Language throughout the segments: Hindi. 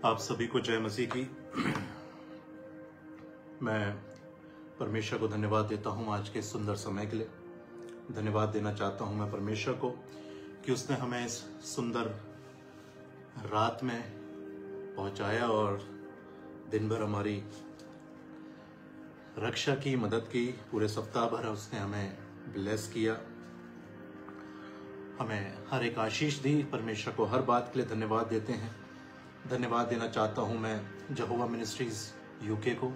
आप सभी को जय मसीह की। मैं परमेश्वर को धन्यवाद देता हूं आज के सुंदर समय के लिए। धन्यवाद देना चाहता हूं मैं परमेश्वर को कि उसने हमें इस सुंदर रात में पहुंचाया और दिन भर हमारी रक्षा की, मदद की। पूरे सप्ताह भर उसने हमें ब्लेस किया, हमें हर एक आशीष दी। परमेश्वर को हर बात के लिए धन्यवाद देते हैं। धन्यवाद देना चाहता हूं मैं जहोवा मिनिस्ट्रीज यूके को।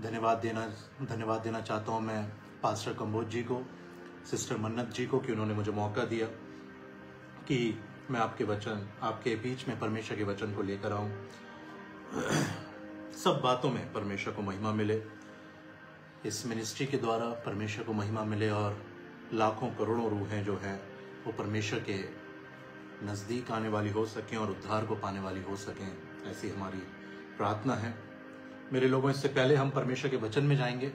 धन्यवाद देना चाहता हूं मैं पास्टर कंबोज जी को, सिस्टर मन्नत जी को कि उन्होंने मुझे मौका दिया कि मैं आपके बीच में परमेश्वर के वचन को लेकर आऊं। सब बातों में परमेश्वर को महिमा मिले, इस मिनिस्ट्री के द्वारा परमेश्वर को महिमा मिले और लाखों करोड़ों रूहें जो हैं वो परमेश्वर के नज़दीक आने वाली हो सकें और उद्धार को पाने वाली हो सकें, ऐसी हमारी प्रार्थना है। मेरे लोगों, इससे पहले हम परमेश्वर के वचन में जाएंगे।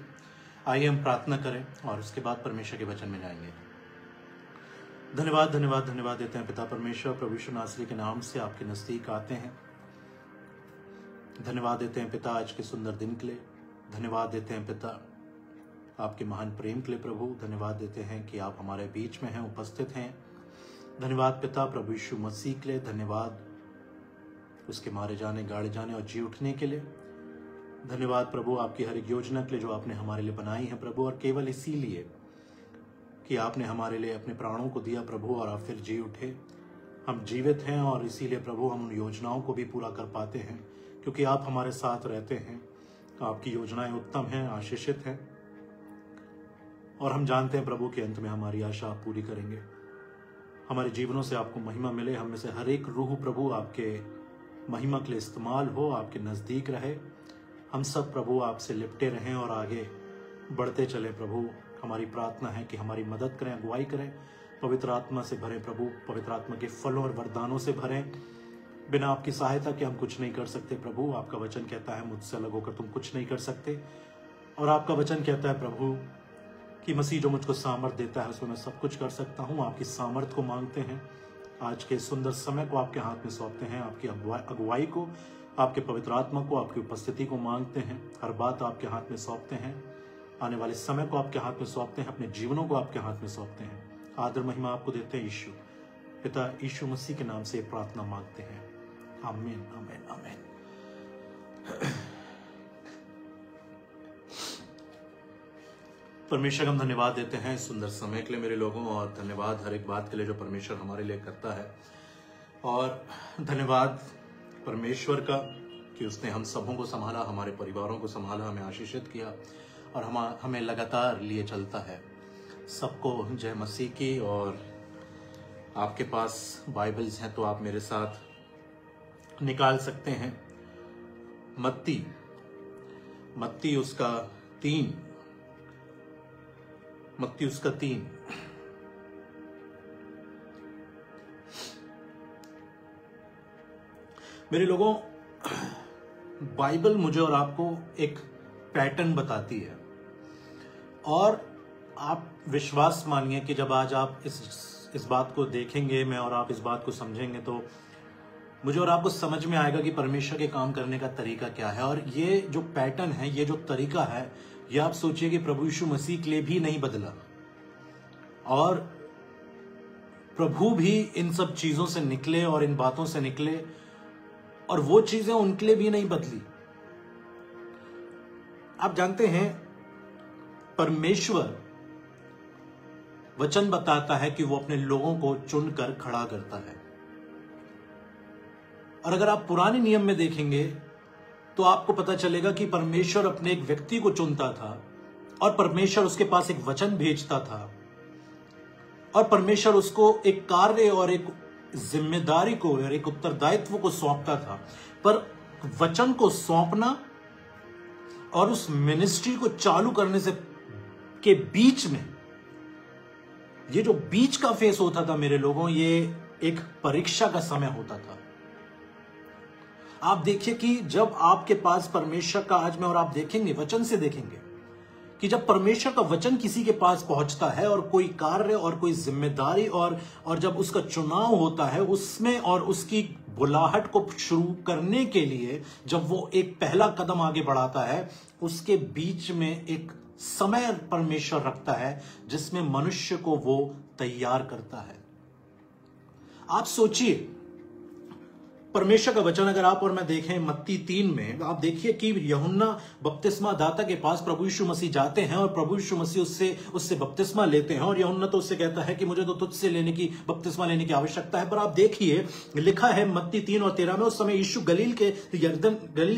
आइए हम प्रार्थना करें और उसके बाद परमेश्वर के वचन में जाएंगे। धन्यवाद देते हैं पिता परमेश्वर, प्रभु यीशु नासरी के नाम से आपके नज़दीक आते हैं। धन्यवाद देते हैं पिता आज के सुंदर दिन के लिए। धन्यवाद देते हैं पिता आपके महान प्रेम के लिए। प्रभु धन्यवाद देते हैं कि आप हमारे बीच में हैं, उपस्थित हैं। धन्यवाद पिता प्रभु यीशु मसीह के लिए। धन्यवाद उसके मारे जाने, गाड़े जाने और जी उठने के लिए। धन्यवाद प्रभु आपकी हर एक योजना के लिए जो आपने हमारे लिए बनाई है प्रभु, और केवल इसीलिए कि आपने हमारे लिए अपने प्राणों को दिया प्रभु और आप फिर जी उठे। हम जीवित हैं और इसीलिए प्रभु हम उन योजनाओं को भी पूरा कर पाते हैं क्योंकि आप हमारे साथ रहते हैं। आपकी योजनाएं उत्तम हैं, आशीषित हैं और हम जानते हैं प्रभु के अंत में हमारी आशा आप पूरी करेंगे। हमारे जीवनों से आपको महिमा मिले। हम में से हर एक रूह प्रभु आपके महिमा के लिए इस्तेमाल हो, आपके नज़दीक रहे। हम सब प्रभु आपसे लिपटे रहें और आगे बढ़ते चले। प्रभु हमारी प्रार्थना है कि हमारी मदद करें, अगुवाई करें, पवित्र आत्मा से भरें प्रभु, पवित्र आत्मा के फलों और वरदानों से भरें। बिना आपकी सहायता के हम कुछ नहीं कर सकते प्रभु। आपका वचन कहता है मुझसे अलग होकर तुम कुछ नहीं कर सकते, और आपका वचन कहता है प्रभु कि मसीह जो मुझको सामर्थ देता है उसमें मैं सब कुछ कर सकता हूँ। आपकी सामर्थ को मांगते हैं। आज के सुंदर समय को आपके हाथ में सौंपते हैं। आपकी अगुवाई को, आपके पवित्र आत्मा को, आपकी उपस्थिति को मांगते हैं। हर बात आपके हाथ में सौंपते हैं। आने वाले समय को आपके हाथ में सौंपते हैं। अपने जीवनों को आपके हाथ में सौंपते हैं। आदर महिमा आपको देते हैं यीशु, पिता यीशु मसीह के नाम से प्रार्थना मांगते हैं। आमीन, आमीन, आमीन। परमेश्वर हम धन्यवाद देते हैं इस सुंदर समय के लिए मेरे लोगों, और धन्यवाद हर एक बात के लिए जो परमेश्वर हमारे लिए करता है। और धन्यवाद परमेश्वर का कि उसने हम सबों को संभाला, हमारे परिवारों को संभाला, हमें आशीषित किया और हमें लगातार लिए चलता है। सबको जय मसीह की। और आपके पास बाइबल्स हैं तो आप मेरे साथ निकाल सकते हैं मत्ती उसका 3 मेरे लोगों, बाइबल मुझे और आपको एक पैटर्न बताती है, और आप विश्वास मानिए कि जब आज आप इस बात को देखेंगे, मैं और आप इस बात को समझेंगे, तो मुझे और आपको समझ में आएगा कि परमेश्वर के काम करने का तरीका क्या है। और ये जो पैटर्न है, ये जो तरीका है, ये आप सोचिए कि प्रभु यीशु मसीह के लिए भी नहीं बदला, और प्रभु भी इन सब चीजों से निकले और इन बातों से निकले, और वो चीजें उनके लिए भी नहीं बदली। आप जानते हैं परमेश्वर वचन बताता है कि वो अपने लोगों को चुनकर खड़ा करता है। और अगर आप पुराने नियम में देखेंगे तो आपको पता चलेगा कि परमेश्वर अपने एक व्यक्ति को चुनता था और परमेश्वर उसके पास एक वचन भेजता था, और परमेश्वर उसको एक कार्य और एक जिम्मेदारी को और एक उत्तरदायित्व को सौंपता था। पर वचन को सौंपना और उस मिनिस्ट्री को चालू करने से के बीच में, ये जो बीच का फेस होता था मेरे लोगों, ये एक परीक्षा का समय होता था। आप देखिए कि जब आपके पास परमेश्वर का, आज में और आप देखेंगे, वचन से देखेंगे कि जब परमेश्वर का वचन किसी के पास पहुंचता है और कोई कार्य और कोई जिम्मेदारी और जब उसका चुनाव होता है उसमें और उसकी बुलाहट को शुरू करने के लिए जब वो एक पहला कदम आगे बढ़ाता है, उसके बीच में एक समय परमेश्वर रखता है जिसमें मनुष्य को वो तैयार करता है। आप सोचिए, परमेश्वर का वचन अगर आप और मैं देखें मत्ती 3 में, आप देखिए कि यूहन्ना बपतिस्मा दाता के पास प्रभु यीशु मसीह जाते हैं और प्रभु यीशु मसीह उससे बपतिस्मा लेते हैं, और यूहन्ना तो उससे कहता है कि मुझे तो तुझसे बपतिस्मा लेने की आवश्यकता है। पर आप देखिए, लिखा है मत्ती 3 और 13 में, उस समय यीशु गलील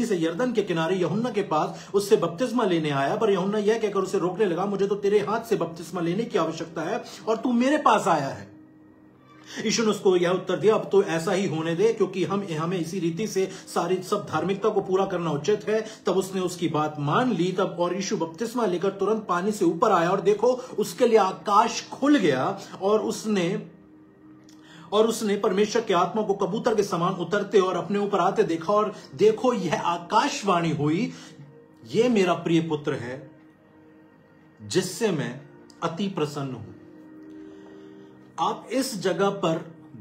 से यरदन के किनारे यूहन्ना के पास उससे बपतिस्मा लेने आया, पर यूहन्ना यह कहकर उसे रोकने लगा, मुझे तो तेरे हाथ से बपतिस्मा लेने की आवश्यकता है और तू मेरे पास आया है। यीशु ने उसको यह उत्तर दिया, अब तो ऐसा ही होने दे, क्योंकि हमें इसी रीति से सब धार्मिकता को पूरा करना उचित है। तब उसने उसकी बात मान ली। तब और यीशु बपतिस्मा लेकर तुरंत पानी से ऊपर आया, और देखो उसके लिए आकाश खुल गया, और उसने परमेश्वर के आत्मा को कबूतर के समान उतरते और अपने ऊपर आते देखा, और देखो यह आकाशवाणी हुई, यह मेरा प्रिय पुत्र है जिससे मैं अति प्रसन्न हूं। आप इस जगह पर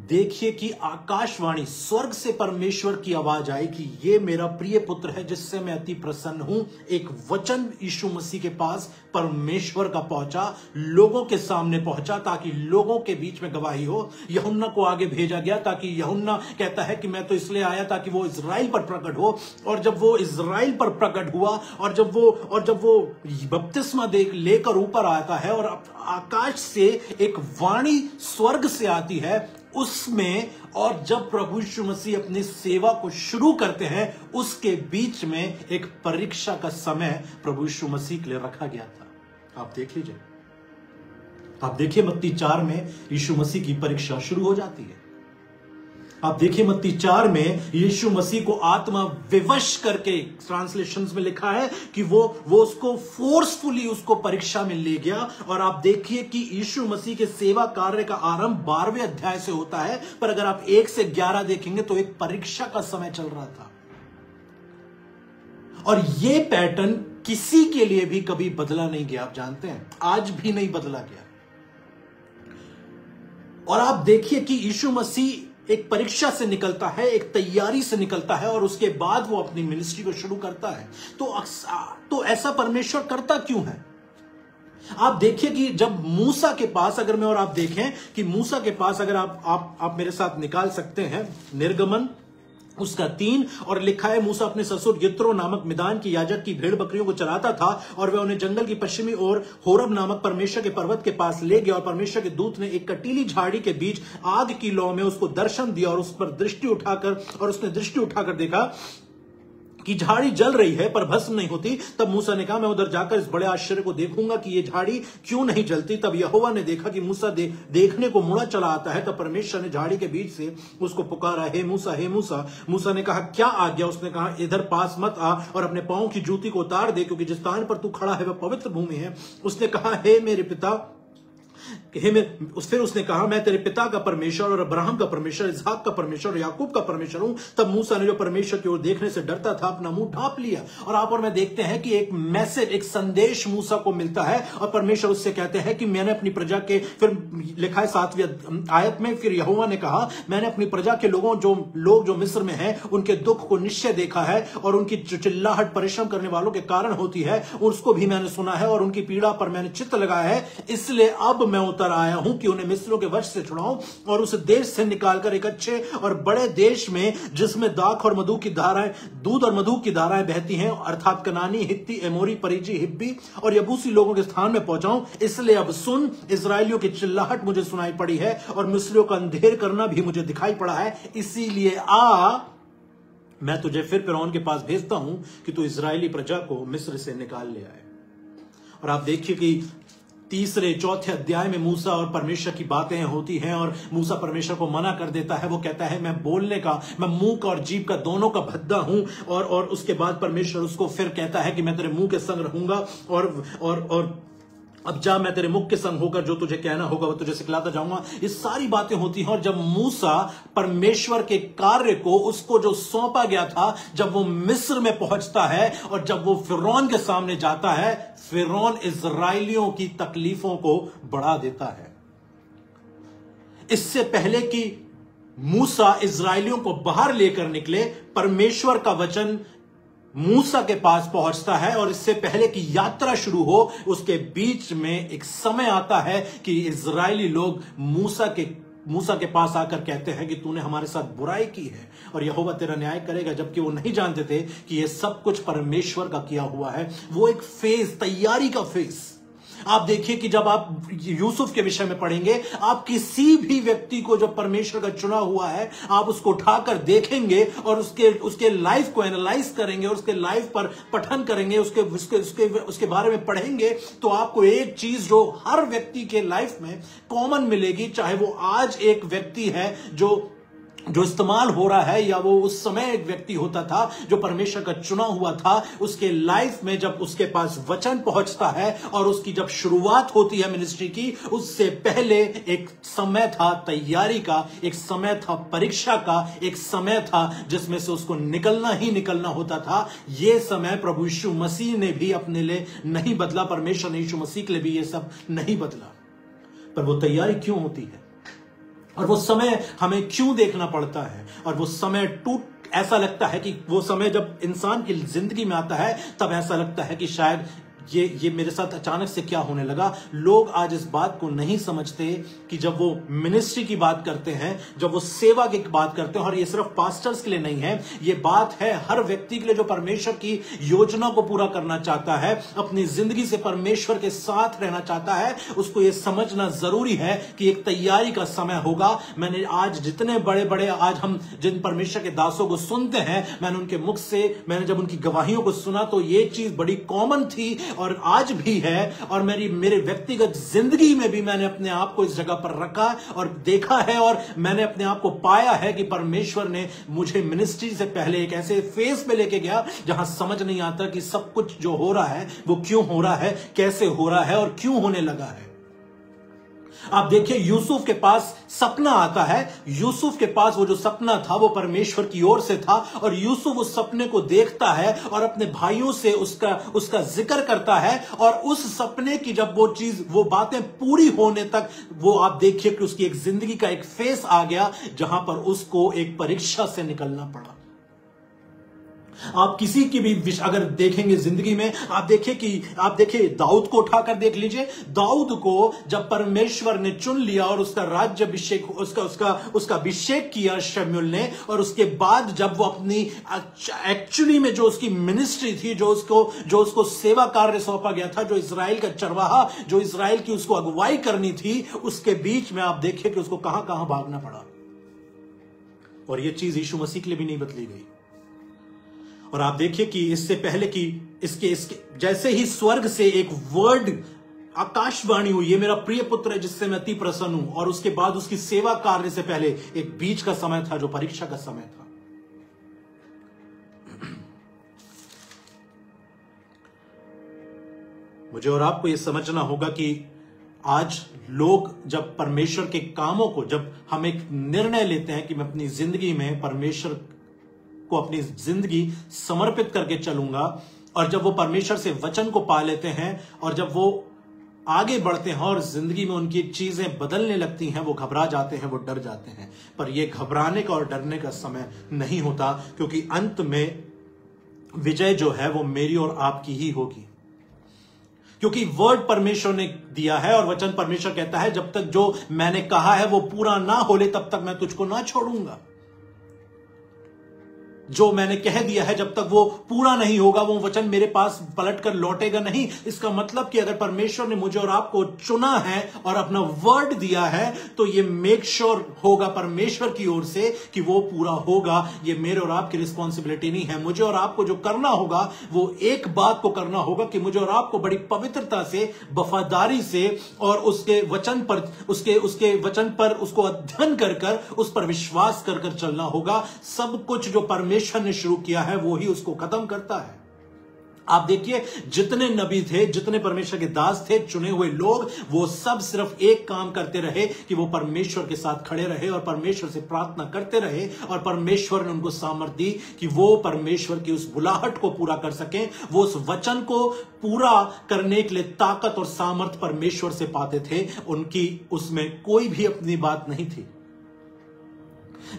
देखिए कि आकाशवाणी, स्वर्ग से परमेश्वर की आवाज आई कि ये मेरा प्रिय पुत्र है जिससे मैं अति प्रसन्न हूं। एक वचन यीशु मसीह के पास परमेश्वर का पहुंचा, लोगों के सामने पहुंचा, ताकि लोगों के बीच में गवाही हो। यूहन्ना को आगे भेजा गया, ताकि यूहन्ना कहता है कि मैं तो इसलिए आया ताकि वो इजराइल पर प्रकट हो। और जब वो इजराइल पर प्रकट हुआ, और जब वो बपतिस्मा लेकर ऊपर आता है, और आकाश से एक वाणी स्वर्ग से आती है उसमें, और जब प्रभु यीशु मसीह अपनी सेवा को शुरू करते हैं, उसके बीच में एक परीक्षा का समय प्रभु यीशु मसीह के लिए रखा गया था। आप देख लीजिए, आप देखिए मत्ती 4 में यीशु मसीह की परीक्षा शुरू हो जाती है। आप देखिए मत्ती 4 में यीशु मसीह को आत्मा विवश करके, ट्रांसलेशंस में लिखा है कि वो उसको फोर्सफुली उसको परीक्षा में ले गया। और आप देखिए कि यीशु मसीह के सेवा कार्य का आरंभ 12वें अध्याय से होता है, पर अगर आप 1 से 11 देखेंगे तो एक परीक्षा का समय चल रहा था। और यह पैटर्न किसी के लिए भी कभी बदला नहीं गया, आप जानते हैं, आज भी नहीं बदला गया। और आप देखिए कि यीशु मसीह एक परीक्षा से निकलता है, एक तैयारी से निकलता है, और उसके बाद वो अपनी मिनिस्ट्री को शुरू करता है। तो ऐसा परमेश्वर करता क्यों है? आप देखिए कि जब मूसा के पास, अगर मैं और आप देखें कि मूसा के पास, अगर आप मेरे साथ निकाल सकते हैं निर्गमन उसका 3, और लिखा है मूसा अपने ससुर यित्रो नामक मिदान की याजक की भेड़ बकरियों को चराता था, और वह उन्हें जंगल की पश्चिमी ओर होरब नामक परमेश्वर के पर्वत के पास ले गया, और परमेश्वर के दूत ने एक कटीली झाड़ी के बीच आग की लौ में उसको दर्शन दिया, और उस पर उसने दृष्टि उठाकर देखा कि झाड़ी जल रही है पर भस्म नहीं होती। तब मूसा ने कहा, मैं उधर जाकर इस बड़े आश्चर्य को देखूंगा कि ये झाड़ी क्यों नहीं जलती। तब यहोवा ने देखा कि मूसा देखने को मुड़ा चला आता है। तब परमेश्वर ने झाड़ी के बीच से उसको पुकारा, हे मूसा, हे मूसा। मूसा ने कहा, क्या आज्ञा? उसने कहा, इधर पास मत आ और अपने पांव की जूती को उतार दे, क्योंकि जिस स्थान पर तू खड़ा है वह पवित्र भूमि है। उसने कहा, हे मेरे पिता, फिर उसने कहा, मैं तेरे पिता का परमेश्वर और अब्राहम का परमेश्वर, इसहाक का परमेश्वर और याकूब का परमेश्वर हूं। तब मूसा ने, जो परमेश्वर की ओर देखने से डरता था, अपना मुंह ढांप लिया। और आप और मैं देखते हैं कि एक मैसेज, एक संदेश मूसा को मिलता है, और परमेश्वर उससे कहते हैं कि मैंने अपनी प्रजा के, फिर लिखा है 7वीं आयत में, फिर यहोवा ने कहा, मैंने अपनी प्रजा के लोग जो मिस्र में हैं, उनके दुख को निश्चय देखा है, और उनकी चिल्लाहट परिश्रम करने वालों के कारण होती है, उसको भी मैंने सुना है, और उनकी पीड़ा पर मैंने चित्त लगाया है। इसलिए अब मैं उतर आया हूं कि उन्हें मिस्रियों के वश से छुड़ाऊं, और उस देश से निकालकर एक अच्छे और बड़े देश में, जिसमें दूध और मधु की धाराएं बहती हैं, अर्थात कनानी, हित्ती, एमोरी, परिजी, हिब्बी और यबूसी लोगों के स्थान में पहुंचाऊं। इसलिए अब सुन, इजराइलियों की चिल्लाहट मुझे सुनाई पड़ी है, और मिस्रियों का अंधेर करना भी मुझे दिखाई पड़ा है। इसीलिए मैं तुझे फिर फिरौन के पास भेजता हूं कि तू इजरायली प्रजा को मिस्र से निकाल ले आए। और आप देखिए कि 3-4 अध्याय में मूसा और परमेश्वर की बातें होती हैं, और मूसा परमेश्वर को मना कर देता है। वो कहता है, मैं बोलने का, मैं मुंह का और जीभ का दोनों का भद्दा हूं। और उसके बाद परमेश्वर उसको फिर कहता है कि मैं तेरे मुंह के संग रहूंगा, और अब जा, मैं तेरे मुख के संग होकर जो तुझे कहना होगा वो तुझे सिखलाता जाऊंगा। ये सारी बातें होती हैं। और जब मूसा परमेश्वर के कार्य को, उसको जो सौंपा गया था, जब वो मिस्र में पहुंचता है, और जब वो फिरौन के सामने जाता है, फिरौन इजराइलियों की तकलीफों को बढ़ा देता है। इससे पहले कि मूसा इजरायलियों को बाहर लेकर निकले, परमेश्वर का वचन मूसा के पास पहुंचता है और इससे पहले कि यात्रा शुरू हो उसके बीच में एक समय आता है कि इजरायली लोग मूसा के पास आकर कहते हैं कि तूने हमारे साथ बुराई की है और यहोवा तेरा न्याय करेगा, जबकि वो नहीं जानते थे कि ये सब कुछ परमेश्वर का किया हुआ है। वो एक फेज, तैयारी का फेज। आप देखिए कि जब आप यूसुफ के विषय में पढ़ेंगे, आप किसी भी व्यक्ति को जो परमेश्वर का चुना हुआ है, आप उसको उठाकर देखेंगे और उसके लाइफ को एनालाइज करेंगे और उसके लाइफ पर पठन करेंगे, उसके बारे में पढ़ेंगे, तो आपको एक चीज जो हर व्यक्ति के लाइफ में कॉमन मिलेगी, चाहे वो आज एक व्यक्ति है जो इस्तेमाल हो रहा है या वो उस समय एक व्यक्ति होता था जो परमेश्वर का चुना हुआ था। उसके लाइफ में जब उसके पास वचन पहुंचता है और उसकी जब शुरुआत होती है मिनिस्ट्री की, उससे पहले एक समय था तैयारी का, एक समय था परीक्षा का, एक समय था जिसमें से उसको निकलना ही निकलना होता था। यह समय प्रभु यीशु मसीह ने भी अपने लिए नहीं बदला, परमेश्वर ने यीशु मसीह के लिए भी यह सब नहीं बदला। पर वो तैयारी क्यों होती है और वो समय हमें क्यों देखना पड़ता है, और वो समय ऐसा लगता है कि वो समय जब इंसान की जिंदगी में आता है तब ऐसा लगता है कि शायद ये मेरे साथ अचानक से क्या होने लगा। लोग आज इस बात को नहीं समझते कि जब वो मिनिस्ट्री की बात करते हैं, जब वो सेवा की बात करते हैं, और ये सिर्फ पास्टर्स के लिए नहीं है, ये बात है हर व्यक्ति के लिए जो परमेश्वर की योजना को पूरा करना चाहता है, अपनी जिंदगी से परमेश्वर के साथ रहना चाहता है, उसको ये समझना जरूरी है कि एक तैयारी का समय होगा। मैंने आज जितने बड़े बड़े आज हम जिन परमेश्वर के दासों को सुनते हैं, मैंने उनके मुख से, मैंने जब उनकी गवाहियों को सुना तो ये चीज बड़ी कॉमन थी और आज भी है। और मेरे व्यक्तिगत जिंदगी में भी मैंने अपने आप को इस जगह पर रखा और देखा है, और मैंने अपने आप को पाया है कि परमेश्वर ने मुझे मिनिस्ट्री से पहले एक ऐसे फेज पे लेके गया जहां समझ नहीं आता कि सब कुछ जो हो रहा है वो क्यों हो रहा है, कैसे हो रहा है और क्यों होने लगा है। आप देखिए यूसुफ के पास सपना आता है। यूसुफ के पास वो जो सपना था वो परमेश्वर की ओर से था, और यूसुफ उस सपने को देखता है और अपने भाइयों से उसका जिक्र करता है, और उस सपने की जब वो बातें पूरी होने तक वो आप देखिए कि उसकी एक जिंदगी का एक फेस आ गया जहां पर उसको एक परीक्षा से निकलना पड़ा। आप किसी की भी अगर देखेंगे जिंदगी में, आप देखिए दाऊद को उठाकर देख लीजिए। दाऊद को जब परमेश्वर ने चुन लिया और उसका राज्य अभिषेक उसका अभिषेक किया शमूएल ने, और उसके बाद जब वो अपनी एक्चुअली में जो उसकी मिनिस्ट्री थी, जो उसको सेवा कार्य सौंपा गया था, जो इजराइल का चरवाहा, जो इजराइल की उसको अगुवाई करनी थी, उसके बीच में आप देखिए कि उसको कहां कहां भागना पड़ा। और यह चीज यीशु मसीह के लिए भी नहीं बदली गई। और आप देखिए कि इससे पहले कि इसके जैसे ही स्वर्ग से एक वर्ड आकाशवाणी हुई, ये मेरा प्रिय पुत्र है जिससे मैं अति प्रसन्न हूं, और उसके बाद उसकी सेवा कार्य से पहले एक बीच का समय था जो परीक्षा का समय था। मुझे और आपको यह समझना होगा कि आज लोग जब परमेश्वर के कामों को, जब हम एक निर्णय लेते हैं कि मैं अपनी जिंदगी में परमेश्वर को अपनी जिंदगी समर्पित करके चलूंगा, और जब वो परमेश्वर से वचन को पा लेते हैं और जब वो आगे बढ़ते हैं और जिंदगी में उनकी चीजें बदलने लगती हैं, वो घबरा जाते हैं, वो डर जाते हैं। पर ये घबराने का और डरने का समय नहीं होता, क्योंकि अंत में विजय जो है वो मेरी और आपकी ही होगी। क्योंकि वर्ड परमेश्वर ने दिया है और वचन परमेश्वर कहता है जब तक जो मैंने कहा है वो पूरा ना हो ले तब तक मैं तुझको ना छोड़ूंगा। जो मैंने कह दिया है जब तक वो पूरा नहीं होगा वो वचन मेरे पास पलट कर लौटेगा नहीं। इसका मतलब कि अगर परमेश्वर ने मुझे और आपको चुना है और अपना वर्ड दिया है तो ये मेक श्योर होगा परमेश्वर की ओर से कि वो पूरा होगा। ये मेरे और आपकी रिस्पॉन्सिबिलिटी नहीं है। मुझे और आपको जो करना होगा वो एक बात को करना होगा कि मुझे और आपको बड़ी पवित्रता से, वफादारी से और उसके वचन पर उसको अध्ययन कर उस पर विश्वास कर चलना होगा। सब कुछ जो परमेश्वर ने शुरू किया है वो ही उसको खत्म करता है। आप देखिए जितने नबी थे, जितने परमेश्वर के दास थे, चुने हुए लोग, वो सब सिर्फ एक काम करते रहे कि वो परमेश्वर के साथ खड़े रहे और परमेश्वर से प्रार्थना करते रहे, और परमेश्वर ने उनको सामर्थ दी कि वो परमेश्वर की उस बुलाहट को पूरा कर सकें। वो उस वचन को पूरा करने के लिए ताकत और सामर्थ परमेश्वर से पाते थे। उनकी उसमें कोई भी अपनी बात नहीं थी।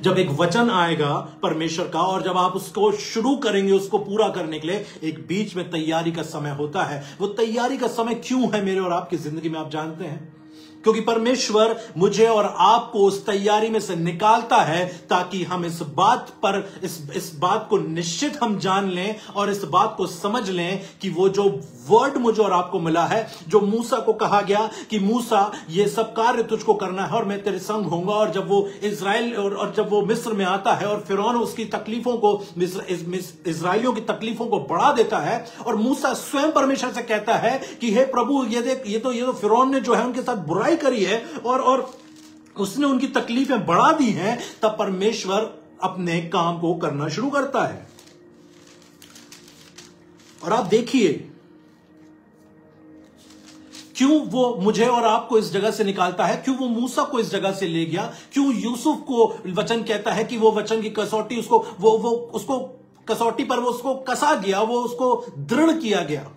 जब एक वचन आएगा परमेश्वर का और जब आप उसको शुरू करेंगे उसको पूरा करने के लिए एक बीच में तैयारी का समय होता है। वो तैयारी का समय क्यों है मेरे और आपकी जिंदगी में, आप जानते हैं? क्योंकि परमेश्वर मुझे और आपको उस तैयारी में से निकालता है ताकि हम इस बात पर इस बात को निश्चित हम जान लें और इस बात को समझ लें कि वो जो वर्ड मुझे और आपको मिला है, जो मूसा को कहा गया कि मूसा ये सब कार्य तुझको करना है और मैं तेरे संग होऊंगा। और जब वो इजराइल और जब वो मिस्र में आता है और फिरौन उसकी तकलीफों को, इजराइलियों की तकलीफों को बढ़ा देता है और मूसा स्वयं परमेश्वर से कहता है कि हे प्रभु, ये देख, ये तो फिरौन ने जो है उनके साथ बुराई करी है और उसने उनकी तकलीफें बढ़ा दी हैं। तब परमेश्वर अपने काम को करना शुरू करता है। और आप देखिए क्यों वो मुझे और आपको इस जगह से निकालता है, क्यों वो मूसा को इस जगह से ले गया, क्यों यूसुफ को वचन कहता है कि वो वचन की कसौटी उसको कसौटी पर वो उसको कसा गया, वो उसको दृढ़ किया गया।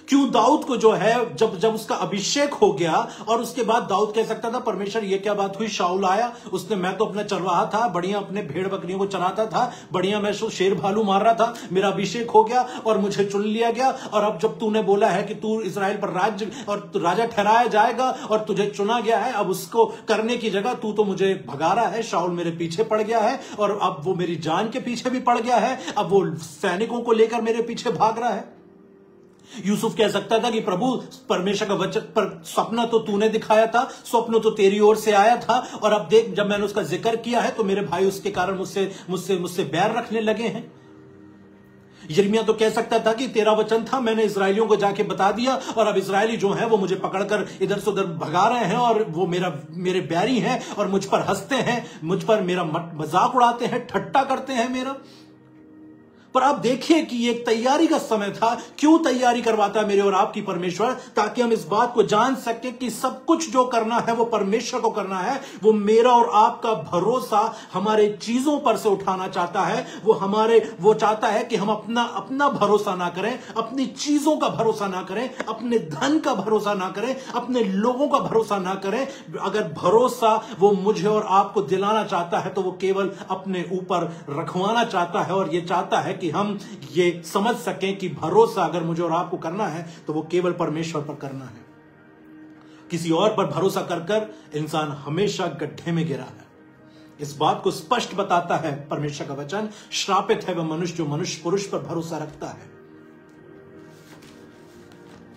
क्यों दाऊद को जो है जब उसका अभिषेक हो गया और उसके बाद दाऊद कह सकता था परमेश्वर ये क्या बात हुई, शाऊल आया, उसने, मैं तो अपना चरवाहा था, बढ़िया अपने भेड़ बकरियों को चराता था, बढ़िया मैं शेर भालू मार रहा था, मेरा अभिषेक हो गया और मुझे चुन लिया गया। और अब जब तूने बोला है कि तू इस्राएल पर राज्य और राजा ठहराया जाएगा और तुझे चुना गया है, अब उसको करने की जगह तू तो मुझे भगा रहा है, शाऊल मेरे पीछे पड़ गया है और अब वो मेरी जान के पीछे भी पड़ गया है, अब वो सैनिकों को लेकर मेरे पीछे भाग रहा है। यूसुफ कह सकता था कि प्रभु, परमेश्वर का वचन पर सपना तो तूने दिखाया था, स्वप्न तो तेरी ओर से आया था, और अब देख जब मैंने उसका जिक्र किया है तो मेरे भाई उसके कारण मुझसे बैर रखने लगे हैं। यिर्मयाह तो कह सकता था कि तेरा वचन था, मैंने इजरायलियों को जाके बता दिया और अब इजरायली जो है वो मुझे पकड़कर इधर से उधर भगा रहे हैं और वो मेरे बैरी हैं और मुझ पर हंसते हैं, मुझ पर मेरा मजाक उड़ाते हैं, ठट्टा करते हैं मेरा। पर आप देखिए कि ये एक तैयारी का समय था। क्यों तैयारी करवाता है मेरे और आपकी परमेश्वर? ताकि हम इस बात को जान सके कि सब कुछ जो करना है वो परमेश्वर को करना है। वो मेरा और आपका भरोसा हमारे चीजों पर से उठाना चाहता है। वो चाहता है कि हम अपना भरोसा ना करें, अपनी चीजों का भरोसा ना करें, अपने धन का भरोसा ना करें, अपने लोगों का भरोसा ना करें। अगर भरोसा वो मुझे और आपको दिलाना चाहता है तो वो केवल अपने ऊपर रखवाना चाहता है, और ये चाहता है कि हम ये समझ सकें कि भरोसा अगर मुझे और आपको करना है तो वो केवल परमेश्वर पर करना है। किसी और पर भरोसा कर इंसान हमेशा गड्ढे में गिरा है। इस बात को स्पष्ट बताता है परमेश्वर का वचन, श्रापित है वह मनुष्य जो मनुष्य पुरुष पर भरोसा रखता है,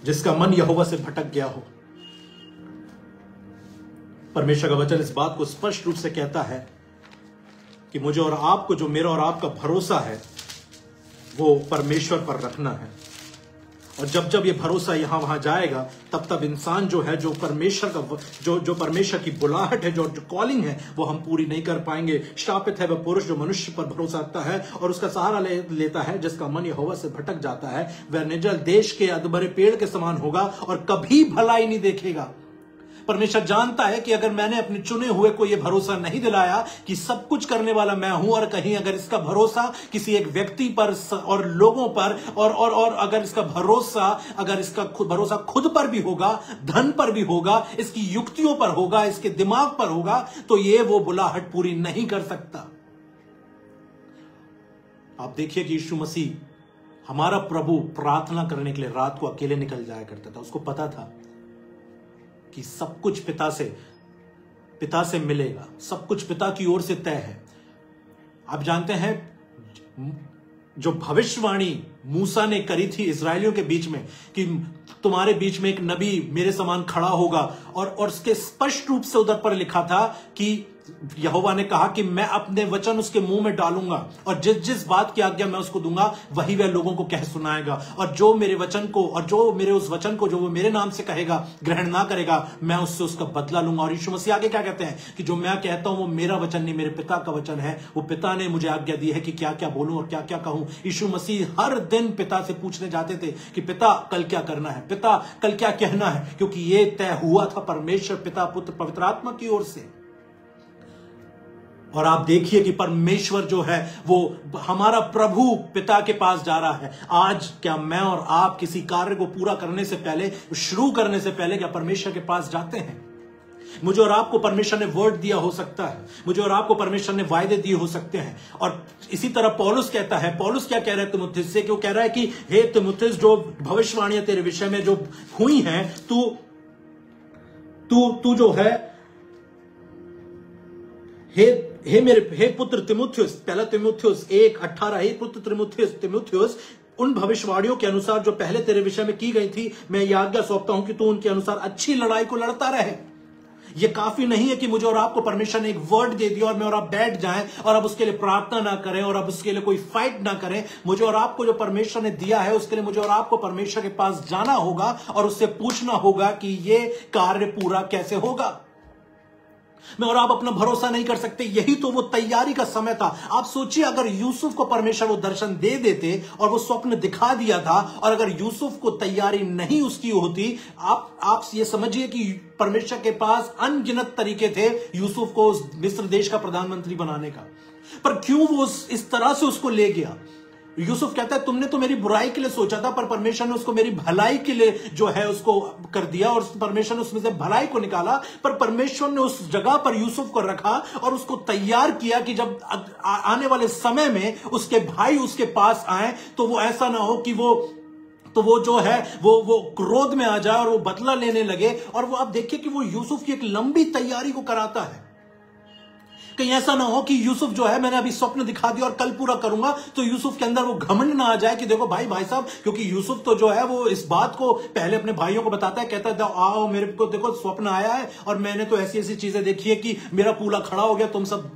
जिसका मन यहोवा से भटक गया हो। परमेश्वर का वचन इस बात को स्पष्ट रूप से कहता है कि मुझे और आपको, जो मेरा और आपका भरोसा है, वो परमेश्वर पर रखना है। और जब ये भरोसा यहां वहां जाएगा तब इंसान जो है, जो परमेश्वर का जो परमेश्वर की बुलाहट है, जो कॉलिंग है, वो हम पूरी नहीं कर पाएंगे। श्रापित है वह पुरुष जो मनुष्य पर भरोसा रखता है और उसका सहारा लेता है, जिसका मन यहोवा से भटक जाता है। वह निर्जल देश के अधमरे पेड़ के समान होगा और कभी भलाई नहीं देखेगा। परमेश्वर जानता है कि अगर मैंने अपने चुने हुए को यह भरोसा नहीं दिलाया कि सब कुछ करने वाला मैं हूं, और कहीं अगर इसका भरोसा किसी एक व्यक्ति पर और लोगों पर और अगर इसका भरोसा खुद पर भी होगा, धन पर भी होगा, इसकी युक्तियों पर होगा, इसके दिमाग पर होगा, तो ये वो बुलाहट पूरी नहीं कर सकता। आप देखिए कि यीशु मसीह हमारा प्रभु प्रार्थना करने के लिए रात को अकेले निकल जाया करता था। उसको पता था कि सब कुछ पिता से मिलेगा, सब कुछ पिता की ओर से तय है। आप जानते हैं जो भविष्यवाणी मूसा ने करी थी इजरायलियों के बीच में कि तुम्हारे बीच में एक नबी मेरे समान खड़ा होगा, और उसके स्पष्ट रूप से उधर पर लिखा था कि यहोवा ने कहा कि मैं अपने वचन उसके मुंह में डालूंगा और जिस बात की आज्ञा मैं उसको दूंगा वही वह लोगों को कह सुनाएगा, और जो मेरे वचन को और जो मेरे उस वचन को जो वो मेरे नाम से कहेगा, ग्रहण ना करेगा, मैं उससे उसका बदला लूंगा। और यीशु मसीह आगे क्या कहते हैं कि जो मैं कहता हूं वो मेरा वचन नहीं, मेरे पिता का वचन है। वो पिता ने मुझे आज्ञा दी है कि क्या क्या बोलूं और क्या क्या कहूं। यीशु मसीह हर दिन पिता से पूछने जाते थे कि पिता कल क्या करना है, पिता कल क्या कहना है, क्योंकि ये तय हुआ था परमेश्वर पिता पुत्र पवित्र आत्मा की ओर से। और आप देखिए कि परमेश्वर जो है वो हमारा प्रभु पिता के पास जा रहा है। आज क्या मैं और आप किसी कार्य को पूरा करने से पहले, शुरू करने से पहले, क्या परमेश्वर के पास जाते हैं? मुझे और आपको परमेश्वर ने वर्ड दिया हो सकता है, मुझे और आपको परमेश्वर ने वायदे दिए हो सकते हैं। और इसी तरह पौलुस कहता है, पौलुस क्या कह रहा है तीमुथियुस से, कि वो कह रहा है कि हे तीमुथियुस, जो भविष्यवाणियां तेरे विषय में जो हुई हैं, तू जो है, हे पुत्र तीमुथियुस, पहला तीमुथियुस 1:18, हे पुत्र तीमुथियुस, उन भविष्यवाणियों के अनुसार जो पहले तेरे विषय में की गई थी, मैं ये आज्ञा सौंपता हूं कि तू उनके अनुसार अच्छी लड़ाई को लड़ता रहे। ये काफी नहीं है कि मुझे और आपको परमेश्वर ने एक वर्ड दे दिया और मैं और आप बैठ जाएं और अब उसके लिए प्रार्थना ना करें और अब उसके लिए कोई फाइट ना करें। मुझे और आपको जो परमेश्वर ने दिया है उसके लिए मुझे और आपको परमेश्वर के पास जाना होगा और उससे पूछना होगा कि ये कार्य पूरा कैसे होगा। मैं और आप अपना भरोसा नहीं कर सकते। यही तो वो तैयारी का समय था। आप सोचिए, अगर यूसुफ को परमेश्वर वो दर्शन दे देते और वो स्वप्न दिखा दिया था, और अगर यूसुफ को तैयारी नहीं उसकी होती, आप ये समझिए कि परमेश्वर के पास अनगिनत तरीके थे यूसुफ को उस मिस्र देश का प्रधानमंत्री बनाने का। पर क्यों वो इस तरह से उसको ले गया? यूसुफ कहता है, तुमने तो मेरी बुराई के लिए सोचा था, पर परमेश्वर ने उसको मेरी भलाई के लिए जो है उसको कर दिया, और परमेश्वर ने उसमें से भलाई को निकाला। पर परमेश्वर ने उस जगह पर यूसुफ को रखा और उसको तैयार किया कि जब आने वाले समय में उसके भाई उसके पास आए तो वो ऐसा ना हो कि वो जो है वो क्रोध में आ जाए और वो बदला लेने लगे। और वो आप देखिए कि वो यूसुफ की एक लंबी तैयारी को कराता है। कहीं ऐसा ना हो कि यूसुफ जो है, मैंने अभी स्वप्न दिखा दिया और कल पूरा करूंगा, तो यूसुफ के अंदर वो घमंड ना आ जाए कि देखो भाई साहब, क्योंकि यूसुफ तो जो है वो इस बात को पहले अपने भाइयों को बताता है, कहता है आओ मेरे को देखो स्वप्न आया है और मैंने तो ऐसी ऐसी चीजें देखी है कि मेरा पूला खड़ा हो गया, तुम सब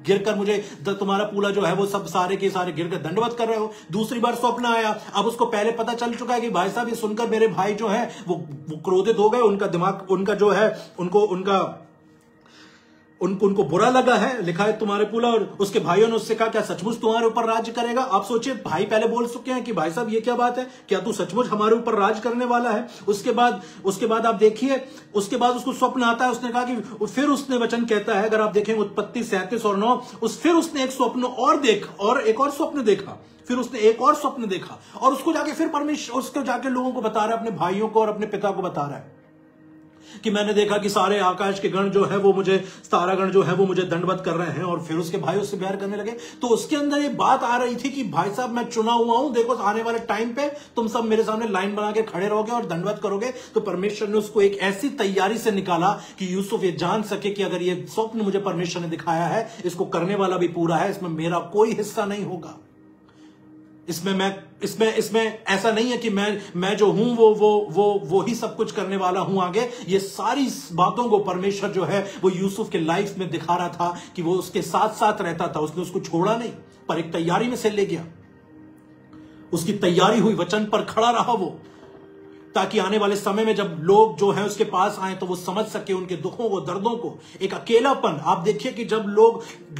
गिरकर मुझे, तुम्हारा पूला जो है वो सब सारे के सारे गिरकर दंडवत कर रहे हो। दूसरी बार स्वप्न आया, अब उसको पहले पता चल चुका है कि भाई साहब ये सुनकर मेरे भाई जो है वो क्रोधित हो गए, उनका दिमाग, उनका जो है उनको बुरा लगा है, लिखा है तुम्हारे पूला। और उसके भाइयों ने उससे कहा, क्या सचमुच तुम्हारे ऊपर राज करेगा? आप सोचिए, भाई पहले बोल चुके हैं कि भाई साहब ये क्या बात है, क्या तू सचमुच हमारे ऊपर राज करने वाला है? उसके बाद आप देखिए, उसके बाद उसको स्वप्न आता है। उसने कहा कि फिर उसने वचन कहता है, अगर आप देखें उत्पत्ति 37 और 9, फिर उसने एक स्वप्न और देखा और एक और स्वप्न देखा, फिर उसने एक और स्वप्न देखा और उसको जाके फिर परमेश्वर उसको जाके लोगों को बता रहा है, अपने भाइयों को और अपने पिता को बता रहा है कि मैंने देखा कि सारे आकाश के गण जो है वो मुझे, तारागण जो है वो मुझे दंडवत कर रहे हैं। और फिर उसके भाई उससे प्यार करने लगे। तो उसके अंदर ये बात आ रही थी कि भाई साहब मैं चुना हुआ हूं, देखो आने वाले टाइम पे तुम सब मेरे सामने लाइन बना के खड़े रहोगे और दंडवत करोगे। तो परमेश्वर ने उसको एक ऐसी तैयारी से निकाला कि यूसुफ ये जान सके कि अगर ये स्वप्न मुझे परमेश्वर ने दिखाया है, इसको करने वाला भी पूरा है, इसमें मेरा कोई हिस्सा नहीं होगा। इसमें ऐसा नहीं है कि मैं जो हूं वो ही सब कुछ करने वाला हूं आगे। ये सारी बातों को परमेश्वर जो है वो यूसुफ के लाइफ में दिखा रहा था कि वो उसके साथ साथ रहता था। उसने उसको छोड़ा नहीं, पर एक तैयारी में से ले गया। उसकी तैयारी हुई, वचन पर खड़ा रहा वो, ताकि आने वाले समय में जब लोग जो है उसके पास आए तो वो समझ सके उनके दुखों को, दर्दों को। एक अकेलापन, आप देखिए कि जब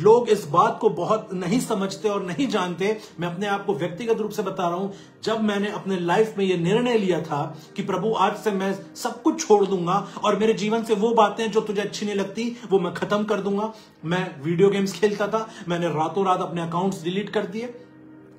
लोग इस बात को बहुत नहीं समझते और नहीं जानते। मैं अपने आप को व्यक्तिगत रूप से बता रहा हूं, जब मैंने अपने लाइफ में ये निर्णय लिया था कि प्रभु आज से मैं सब कुछ छोड़ दूंगा और मेरे जीवन से वो बातें जो तुझे अच्छी नहीं लगती वो मैं खत्म कर दूंगा। मैं वीडियो गेम्स खेलता था, मैंने रातों रात अपने अकाउंट्स डिलीट कर दिए।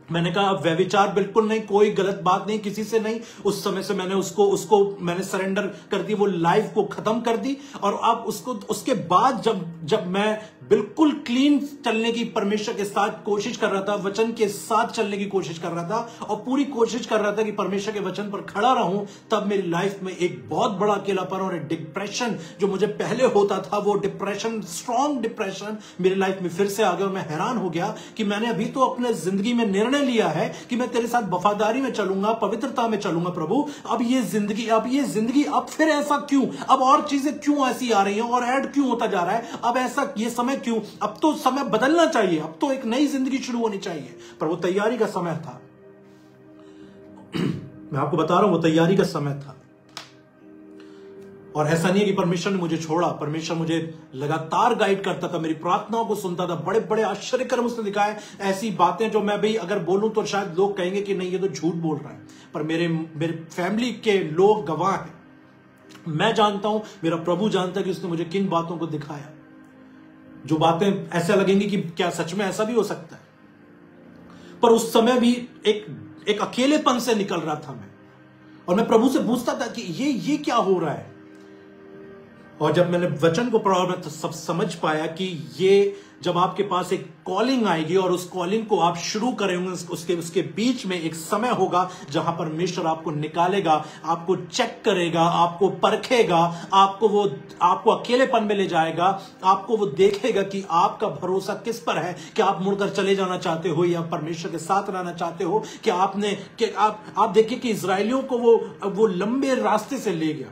मैंने कहा अब व्यभिचार बिल्कुल नहीं, कोई गलत बात नहीं, किसी से नहीं। उस समय से मैंने उसको मैंने सरेंडर कर दी, वो लाइफ को खत्म कर दी। और अब उसके बाद जब मैं बिल्कुल क्लीन चलने की परमेश्वर के साथ कोशिश कर रहा था, वचन के साथ चलने की कोशिश कर रहा था और पूरी कोशिश कर रहा था कि परमेश्वर के वचन पर खड़ा रहूं, तब मेरी लाइफ में एक बहुत बड़ा अकेलापन और एक डिप्रेशन जो मुझे पहले होता था, वो डिप्रेशन, स्ट्रॉन्ग डिप्रेशन मेरी लाइफ में फिर से आ गया। और मैं हैरान हो गया कि मैंने अभी तो अपने जिंदगी में निर्णय लिया है कि मैं तेरे साथ वफादारी में चलूंगा, पवित्रता में चलूंगा प्रभु। अब ये जिंदगी अब फिर ऐसा क्यों? अब और चीजें क्यों ऐसी आ रही हैं और ऐड क्यों होता जा रहा है? अब ऐसा ये समय क्यों? अब तो समय बदलना चाहिए, अब तो एक नई जिंदगी शुरू होनी चाहिए। पर वो तैयारी का समय था। मैं आपको बता रहा हूं, वो तैयारी का समय था। और ऐसा नहीं है कि परमेश्वर ने मुझे छोड़ा, परमेश्वर मुझे लगातार गाइड करता था, मेरी प्रार्थनाओं को सुनता था, बड़े बड़े आश्चर्य कर्म उसने दिखाए। ऐसी बातें जो मैं भी अगर बोलूं तो शायद लोग कहेंगे कि नहीं ये तो झूठ बोल रहा है, पर मेरे फैमिली के लोग गवाह हैं। मैं जानता हूं, मेरा प्रभु जानता है कि उसने मुझे किन बातों को दिखाया, जो बातें ऐसा लगेंगी कि क्या सच में ऐसा भी हो सकता है। पर उस समय भी एक अकेलेपन से निकल रहा था मैं, और मैं प्रभु से पूछता था कि ये क्या हो रहा है। और जब मैंने वचन को पढ़ा मैं तो सब समझ पाया कि ये जब आपके पास एक कॉलिंग आएगी और उस कॉलिंग को आप शुरू करेंगे, उसके बीच में एक समय होगा जहां परमेश्वर आपको निकालेगा, आपको चेक करेगा, आपको परखेगा, आपको अकेलेपन में ले जाएगा, आपको वो देखेगा कि आपका भरोसा किस पर है, कि आप मुड़कर चले जाना चाहते हो या परमेश्वर के साथ रहना चाहते हो, कि आप देखिए कि इजरायलियों को वो लंबे रास्ते से ले गया,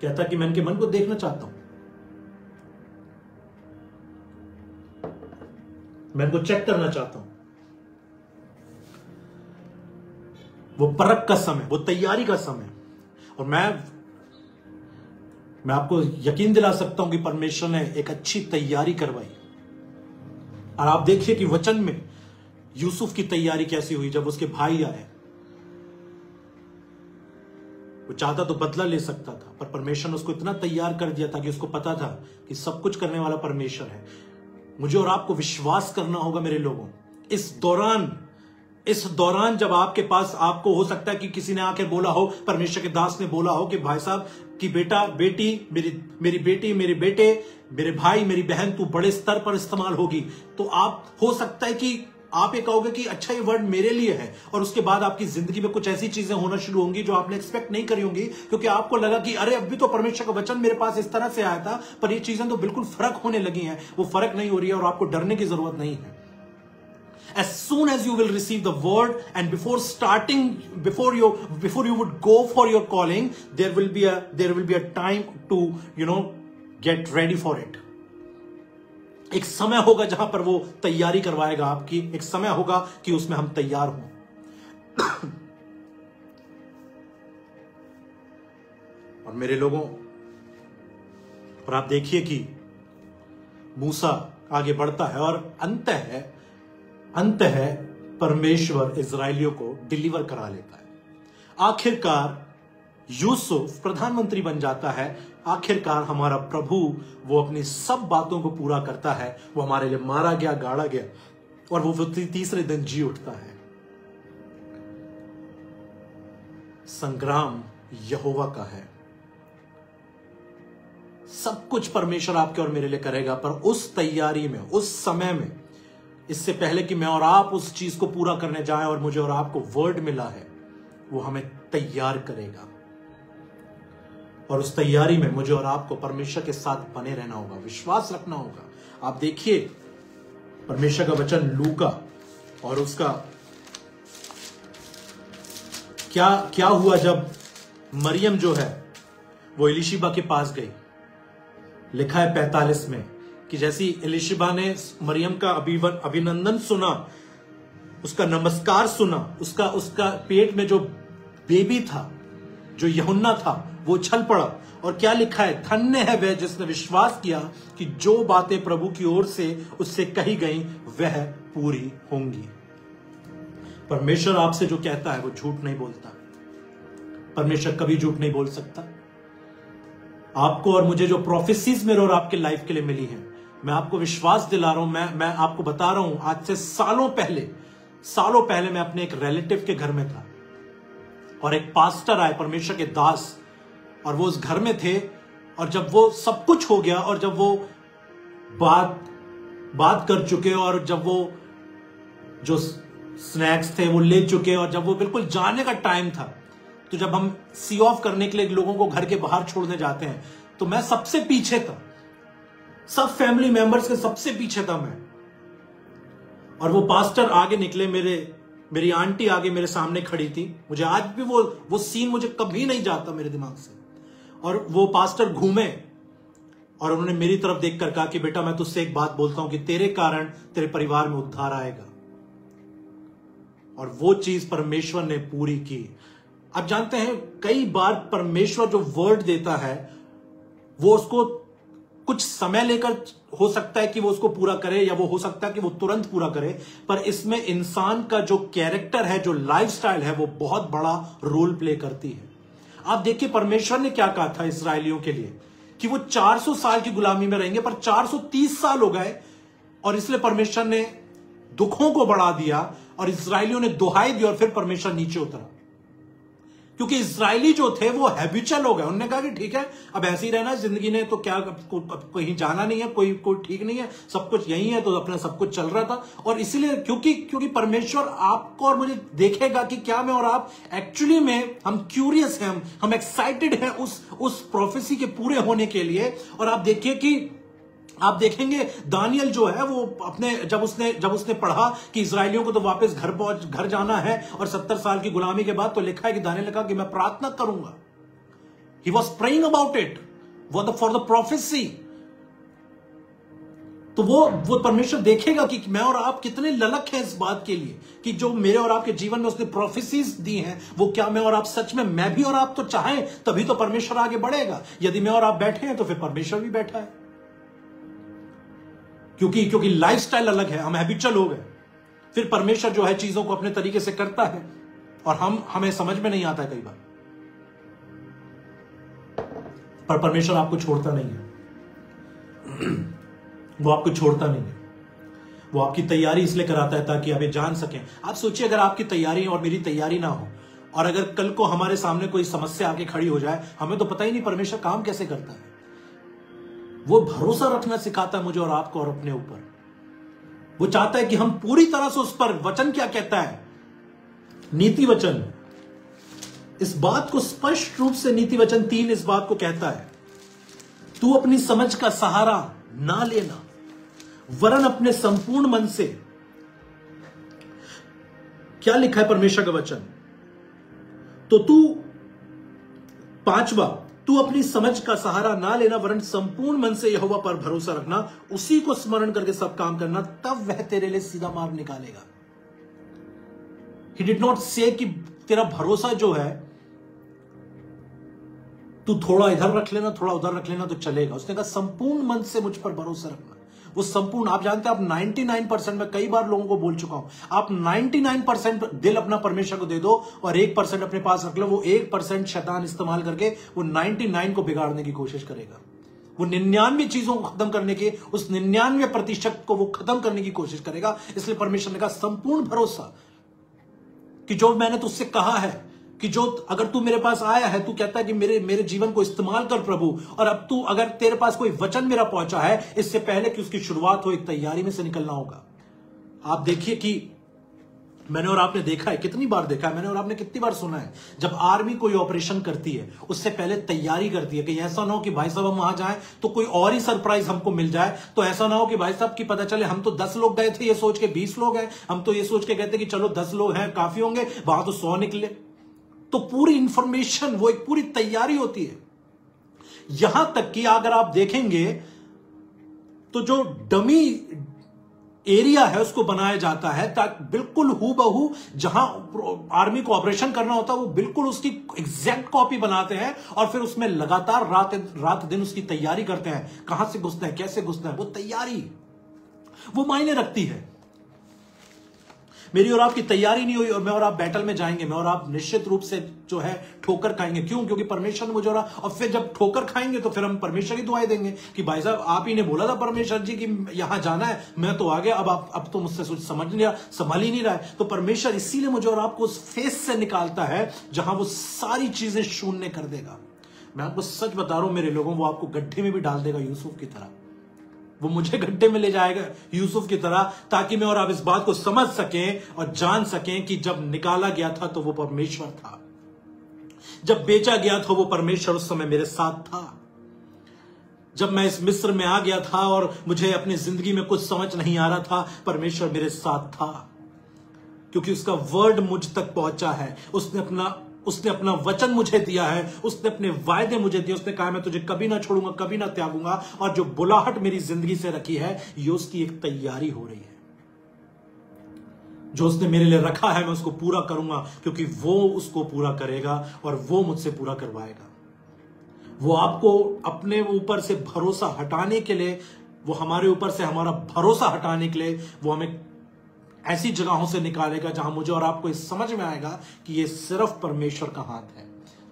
कहता कि मैं इनके मन को देखना चाहता हूं, मैं इनको चेक करना चाहता हूं। वो परख का समय, वो तैयारी का समय। और मैं आपको यकीन दिला सकता हूं कि परमेश्वर ने एक अच्छी तैयारी करवाई। और आप देखिए कि वचन में यूसुफ की तैयारी कैसी हुई। जब उसके भाई आए, वो चाहता तो बदला ले सकता था, पर परमेश्वर ने उसको इतना तैयार कर दिया था कि उसको पता था कि सब कुछ करने वाला परमेश्वर है। मुझे और आपको विश्वास करना होगा मेरे लोगों। इस दौरान जब आपके पास, आपको हो सकता है कि किसी ने आकर बोला हो, परमेश्वर के दास ने बोला हो कि भाई साहब कि बेटा बेटी, मेरी बेटी, मेरे बेटे, मेरे भाई, मेरी बहन, तू बड़े स्तर पर इस्तेमाल होगी। तो आप, हो सकता है कि आप ये कहोगे कि अच्छा ये वर्ड मेरे लिए है, और उसके बाद आपकी जिंदगी में कुछ ऐसी चीजें होना शुरू होंगी जो आपने एक्सपेक्ट नहीं करी होंगी, क्योंकि आपको लगा कि अरे अभी तो परमेश्वर का वचन मेरे पास इस तरह से आया था, पर ये चीजें तो बिल्कुल फर्क होने लगी हैं। वो फर्क नहीं हो रही है और आपको डरने की जरूरत नहीं है। As soon as you will receive the word and before you would go for your calling, there will be a time to get ready for it. एक समय होगा जहां पर वो तैयारी करवाएगा आपकी, एक समय होगा कि उसमें हम तैयार हों। और मेरे लोगों, और आप देखिए कि मूसा आगे बढ़ता है और अंत है परमेश्वर इजरायलियों को डिलीवर करा लेता है। आखिरकार यूसुफ प्रधानमंत्री बन जाता है। आखिरकार हमारा प्रभु वो अपनी सब बातों को पूरा करता है। वो हमारे लिए मारा गया, गाड़ा गया, और वो तीसरे दिन जी उठता है। संग्राम यहोवा का है। सब कुछ परमेश्वर आपके और मेरे लिए करेगा, पर उस तैयारी में, उस समय में, इससे पहले कि मैं और आप उस चीज को पूरा करने जाएं और मुझे और आपको वर्ड मिला है, वो हमें तैयार करेगा। और उस तैयारी में मुझे और आपको परमेश्वर के साथ बने रहना होगा, विश्वास रखना होगा। आप देखिए परमेश्वर का वचन लूका, और उसका क्या हुआ जब मरियम जो है वो एलिशिबा के पास गई। लिखा है 45 में कि जैसी एलिशिबा ने मरियम का अभिनंदन सुना, उसका नमस्कार सुना, उसका पेट में जो बेबी था, जो यूहन्ना था, वो छल पड़ा। और क्या लिखा है, धन्य है वह जिसने विश्वास किया कि जो बातें प्रभु की ओर से उससे कही गई वह पूरी होंगी। परमेश्वर आपसे जो कहता है वो झूठ नहीं बोलता। परमेश्वर कभी झूठ नहीं बोल सकता। आपको और मुझे जो प्रोफेसीज मेरे और आपके लाइफ के लिए मिली है, मैं आपको विश्वास दिला रहा हूं, मैं आपको बता रहा हूं, आज से सालों पहले मैं अपने एक रिलेटिव के घर में था और एक पास्टर आए, परमेश्वर के दास, और वो उस घर में थे। और जब वो सब कुछ हो गया और जब वो बात कर चुके और जब वो जो स्नैक्स थे वो ले चुके और जब वो बिल्कुल जाने का टाइम था, तो जब हम सी ऑफ करने के लिए लोगों को घर के बाहर छोड़ने जाते हैं, तो मैं सबसे पीछे था, सब फैमिली मेंबर्स के सबसे पीछे था मैं। और वो पास्टर आगे निकले, मेरी आंटी आगे मेरे सामने खड़ी थी। मुझे आज भी वो सीन मुझे कभी नहीं जाता मेरे दिमाग से। और वो पास्टर घूमे और उन्होंने मेरी तरफ देखकर कहा कि बेटा, मैं तुझसे एक बात बोलता हूं कि तेरे कारण तेरे परिवार में उद्धार आएगा। और वो चीज परमेश्वर ने पूरी की। आप जानते हैं, कई बार परमेश्वर जो वर्ड देता है वो उसको कुछ समय लेकर हो सकता है कि वो उसको पूरा करे, या वो हो सकता है कि वो तुरंत पूरा करे, पर इसमें इंसान का जो कैरेक्टर है, जो लाइफस्टाइल है, वो बहुत बड़ा रोल प्ले करती है। आप देखिए परमेश्वर ने क्या कहा था इस्राएलियों के लिए कि वो 400 साल की गुलामी में रहेंगे, पर 430 साल हो गए और इसलिए परमेश्वर ने दुखों को बढ़ा दिया और इस्राएलियों ने दुहाई दी और फिर परमेश्वर नीचे उतरा। क्योंकि इजरायली जो थे वो हैबिचुअल हो गए। उन्होंने कहा कि ठीक है, अब ऐसे ही रहना जिंदगी ने, तो क्या अब कहीं जाना नहीं है, कोई ठीक नहीं है, सब कुछ यही है, तो अपना सब कुछ चल रहा था। और इसीलिए क्योंकि परमेश्वर आपको और मुझे देखेगा कि क्या मैं और आप एक्चुअली में हम क्यूरियस हैं, हम एक्साइटेड हैं उस प्रोफेसी के पूरे होने के लिए। और आप देखिए कि आप देखेंगे दानियल जो है वो अपने जब उसने पढ़ा कि इजरायलियों को तो वापस घर जाना है और 70 साल की गुलामी के बाद, तो लिखा है कि दानियल ने कहा कि मैं प्रार्थना करूंगा। He was praying about it for the prophecy. तो वो परमेश्वर देखेगा कि मैं और आप कितने ललक हैं इस बात के लिए कि जो मेरे और आपके जीवन में उसने प्रोफेसीज दी हैं, वो क्या मैं और आप सच में, मैं भी और आप तो चाहें तभी तो परमेश्वर आगे बढ़ेगा। यदि मैं और आप बैठे हैं तो फिर परमेश्वर भी बैठा है, क्योंकि लाइफस्टाइल अलग है, हम हैबिचुअल हो गए। फिर परमेश्वर जो है चीजों को अपने तरीके से करता है और हमें समझ में नहीं आता है कई बार। पर परमेश्वर आपको छोड़ता नहीं है, वो आपको छोड़ता नहीं है। वो आपकी तैयारी इसलिए कराता है ताकि आप ये जान सकें। आप सोचिए अगर आपकी तैयारी और मेरी तैयारी ना हो, और अगर कल को हमारे सामने कोई समस्या आके खड़ी हो जाए, हमें तो पता ही नहीं परमेश्वर काम कैसे करता है। वो भरोसा रखना सिखाता है मुझे और आपको और अपने ऊपर। वो चाहता है कि हम पूरी तरह से उस पर, वचन क्या कहता है, नीति वचन इस बात को स्पष्ट रूप से, नीति वचन 3 इस बात को कहता है, तू अपनी समझ का सहारा ना लेना वरन अपने संपूर्ण मन से। क्या लिखा है परमेश्वर का वचन? तो तू 5वां, तू अपनी समझ का सहारा ना लेना वरन संपूर्ण मन से यहोवा पर भरोसा रखना, उसी को स्मरण करके सब काम करना, तब वह तेरे लिए सीधा मार्ग निकालेगा। He did not say कि तेरा भरोसा जो है तू थोड़ा इधर रख लेना, थोड़ा उधर रख लेना तो चलेगा। उसने कहा संपूर्ण मन से मुझ पर भरोसा रखना। वो संपूर्ण, आप जानते हैं आप 99% में कई बार लोगों को बोल चुका हूं, आप 99% दिल अपना परमेश्वर को दे दो और 1% अपने पास रख लो। वो 1% शैतान इस्तेमाल करके वो 99 को बिगाड़ने की कोशिश करेगा। वो 99 चीजों को खत्म करने के, उस 99% को वो खत्म करने की कोशिश करेगा। इसलिए परमेश्वर ने कहा संपूर्ण भरोसा कि जो मैंने तुझसे कहा है कि जो अगर तू मेरे पास आया है, तू कहता है कि मेरे जीवन को इस्तेमाल कर प्रभु, और अब तू अगर तेरे पास कोई वचन मेरा पहुंचा है, इससे पहले कि उसकी शुरुआत हो, एक तैयारी में से निकलना होगा। आप देखिए कि मैंने और आपने देखा है, कितनी बार देखा है, मैंने और आपने कितनी बार सुना है, जब आर्मी कोई ऑपरेशन करती है उससे पहले तैयारी करती है कि ऐसा ना हो कि भाई साहब हम वहां जाएं तो कोई और ही सरप्राइज हमको मिल जाए। तो ऐसा ना हो कि भाई साहब की पता चले हम तो 10 लोग गए थे ये सोच के 20 लोग हैं, हम तो ये सोच के कहते कि चलो 10 लोग हैं काफी होंगे, वहां तो 100 निकले। तो पूरी इंफॉर्मेशन, वो एक पूरी तैयारी होती है। यहां तक कि अगर आप देखेंगे तो जो डमी एरिया है उसको बनाया जाता है ताकि बिल्कुल हूबहू जहां आर्मी को ऑपरेशन करना होता है वो बिल्कुल उसकी एग्जैक्ट कॉपी बनाते हैं और फिर उसमें लगातार रात दिन उसकी तैयारी करते हैं। कहां से घुसना है, कैसे घुसना है, वो तैयारी वो मायने रखती है। मेरी और आपकी तैयारी नहीं हुई और मैं और आप बैटल में जाएंगे, मैं और आप निश्चित रूप से जो है ठोकर खाएंगे। क्यों? क्योंकि परमेश्वर ने मुझे और फिर जब ठोकर खाएंगे तो फिर हम परमेश्वर की दुआएं देंगे कि भाई साहब आप ही ने बोला था परमेश्वर जी कि यहां जाना है, मैं तो आ गया, अब तो मुझसे कुछ संभल ही नहीं रहा है। तो परमेश्वर इसीलिए मुझे और आपको उस फेस से निकालता है जहां वो सारी चीजें शून्य कर देगा। मैं आपको सच बता रहा हूं मेरे लोगों, वो आपको गड्ढे में भी डाल देगा यूसुफ की तरह। वो मुझे गड्ढे में ले जाएगा यूसुफ की तरह, ताकि मैं और आप इस बात को समझ सकें और जान सकें कि जब निकाला गया था तो वो परमेश्वर था, जब बेचा गया था वो परमेश्वर उस समय मेरे साथ था, जब मैं इस मिस्र में आ गया था और मुझे अपनी जिंदगी में कुछ समझ नहीं आ रहा था, परमेश्वर मेरे साथ था, क्योंकि उसका वर्ड मुझ तक पहुंचा है। उसने अपना वचन मुझे दिया है, उसने अपने वायदे मुझे दिए। उसने कहा मैं तुझे कभी ना छोड़ूंगा, कभी ना त्यागूंगा। और जो बुलाहट मेरी जिंदगी से रखी है, ये उसकी एक तैयारी हो रही है। जो उसने मेरे लिए रखा है मैं उसको पूरा करूंगा, क्योंकि वो उसको पूरा करेगा और वो मुझसे पूरा करवाएगा। वो आपको अपने ऊपर से भरोसा हटाने के लिए, वो हमारे ऊपर से हमारा भरोसा हटाने के लिए वो हमें ऐसी जगहों से निकालेगा जहां मुझे और आपको इस समझ में आएगा कि ये सिर्फ परमेश्वर का हाथ है,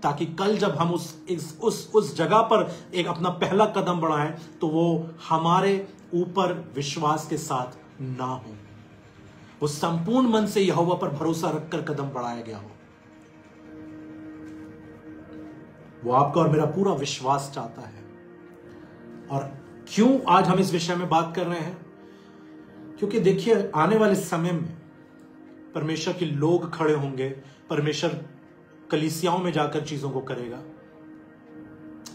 ताकि कल जब हम उस जगह पर एक अपना पहला कदम बढ़ाएं तो वो हमारे ऊपर विश्वास के साथ ना हो, वो संपूर्ण मन से यहोवा पर भरोसा रखकर कदम बढ़ाया गया हो। वो आपका और मेरा पूरा विश्वास चाहता है। और क्यों आज हम इस विषय में बात कर रहे हैं? क्योंकि देखिए, आने वाले समय में परमेश्वर के लोग खड़े होंगे, परमेश्वर कलीसियाओं में जाकर चीजों को करेगा,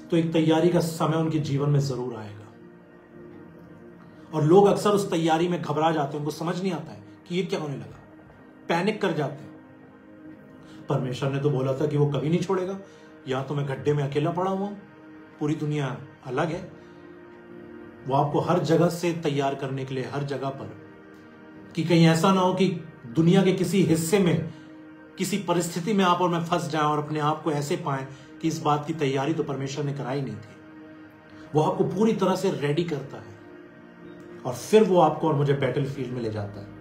तो एक तैयारी का समय उनके जीवन में जरूर आएगा। और लोग अक्सर उस तैयारी में घबरा जाते हैं, उनको समझ नहीं आता है कि ये क्या होने लगा, पैनिक कर जाते हैं। परमेश्वर ने तो बोला था कि वो कभी नहीं छोड़ेगा, या तो मैं गड्ढे में अकेला पड़ा हुआ हूं, पूरी दुनिया अलग है। वो आपको हर जगह से तैयार करने के लिए, हर जगह पर, कि कहीं ऐसा ना हो कि दुनिया के किसी हिस्से में, किसी परिस्थिति में आप और मैं फंस जाएं और अपने आप को ऐसे पाएं कि इस बात की तैयारी तो परमेश्वर ने कराई नहीं थी। वो आपको पूरी तरह से रेडी करता है और फिर वो आपको और मुझे बैटलफील्ड में ले जाता है,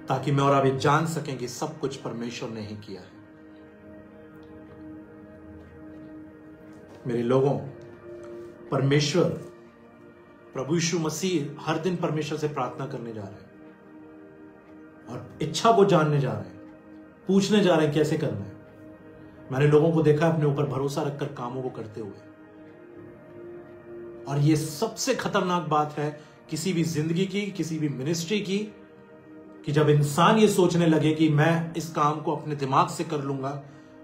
ताकि मैं और आप ये जान सकें कि सब कुछ परमेश्वर ने ही किया है। मेरे लोगों, परमेश्वर, प्रभु यीशु मसीह हर दिन परमेश्वर से प्रार्थना करने जा रहे हैं और इच्छा को जानने जा रहे हैं, पूछने जा रहे हैं कैसे करना है। मैंने लोगों को देखा अपने ऊपर भरोसा रखकर कामों को करते हुए, और ये सबसे खतरनाक बात है किसी भी जिंदगी की, किसी भी मिनिस्ट्री की, कि जब इंसान ये सोचने लगे कि मैं इस काम को अपने दिमाग से कर लूंगा,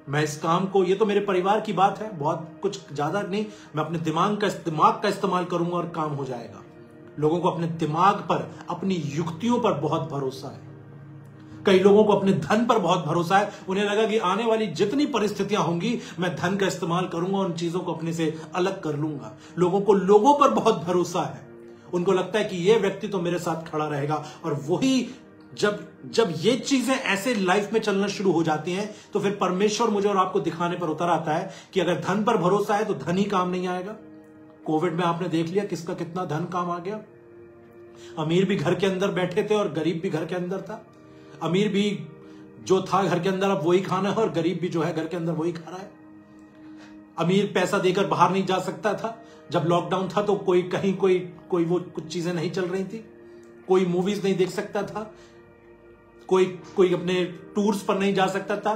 मैं इस काम को, ये तो मेरे परिवार की बात है, बहुत कुछ ज्यादा नहीं, मैं अपने दिमाग का इस्तेमाल करूंगा और काम हो जाएगा। लोगों को अपने दिमाग पर, अपनी युक्तियों पर बहुत भरोसा है। कई लोगों को अपने धन पर बहुत भरोसा है। उन्हें लगा कि आने वाली जितनी परिस्थितियां होंगी मैं धन का इस्तेमाल करूंगा, उन चीजों को अपने से अलग कर लूंगा। लोगों को लोगों पर बहुत भरोसा है। उनको लगता है कि यह व्यक्ति तो मेरे साथ खड़ा रहेगा, और वही जब ये चीजें ऐसे लाइफ में चलना शुरू हो जाती हैं, तो फिर परमेश्वर मुझे और आपको दिखाने पर उतर आता है कि अगर धन पर भरोसा है तो धन ही काम नहीं आएगा। कोविड में आपने देख लिया किसका कितना धन काम आ गया। अमीर भी घर के अंदर बैठे थे और गरीब भी घर के अंदर था। अमीर भी जो था घर के अंदर अब वही खाना है, और गरीब भी जो है घर के अंदर वही खा रहा है। अमीर पैसा देकर बाहर नहीं जा सकता था। जब लॉकडाउन था तो कोई वो कुछ चीजें नहीं चल रही थी, कोई मूवीज नहीं देख सकता था, कोई अपने टूर्स पर नहीं जा सकता था।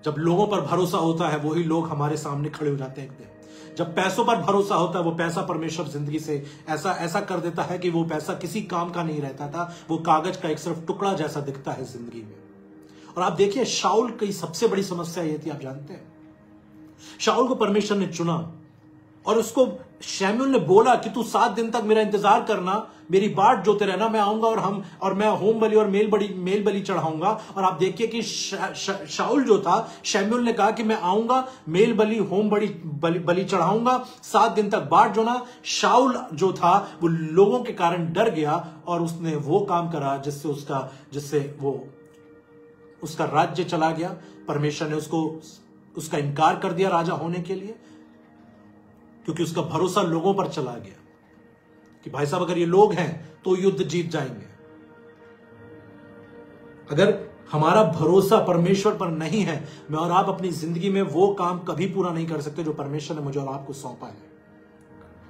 जब लोगों पर भरोसा होता है वही लोग हमारे सामने खड़े हो जाते हैं एक दिन। जब पैसों पर भरोसा होता है, वो पैसा परमेश्वर जिंदगी से ऐसा कर देता है कि वो पैसा किसी काम का नहीं रहता था, वो कागज का एक सिर्फ टुकड़ा जैसा दिखता है जिंदगी में। और आप देखिए, शाऊल की सबसे बड़ी समस्या ये थी, आप जानते हैं, शाऊल को परमेश्वर ने चुना और उसको शमूएल ने बोला कि तू 7 दिन तक मेरा इंतजार करना, मेरी बाट जोते रहना, मैं आऊंगा और मैं होम बलि और मेल बलि चढ़ाऊंगा। और आप देखिए कि शाऊल जो था, शमूएल ने कहा कि मैं आऊंगा, मेल बलि होम बलि चढ़ाऊंगा, 7 दिन तक बाट जोना। शाऊल जो था वो लोगों के कारण डर गया और उसने वो काम करा जिससे उसका राज्य चला गया। परमेश्वर ने उसका इनकार कर दिया राजा होने के लिए, क्योंकि उसका भरोसा लोगों पर चला गया कि भाई साहब अगर ये लोग हैं तो युद्ध जीत जाएंगे। अगर हमारा भरोसा परमेश्वर पर नहीं है, मैं और आप अपनी जिंदगी में वो काम कभी पूरा नहीं कर सकते जो परमेश्वर ने मुझे और आपको सौंपा है।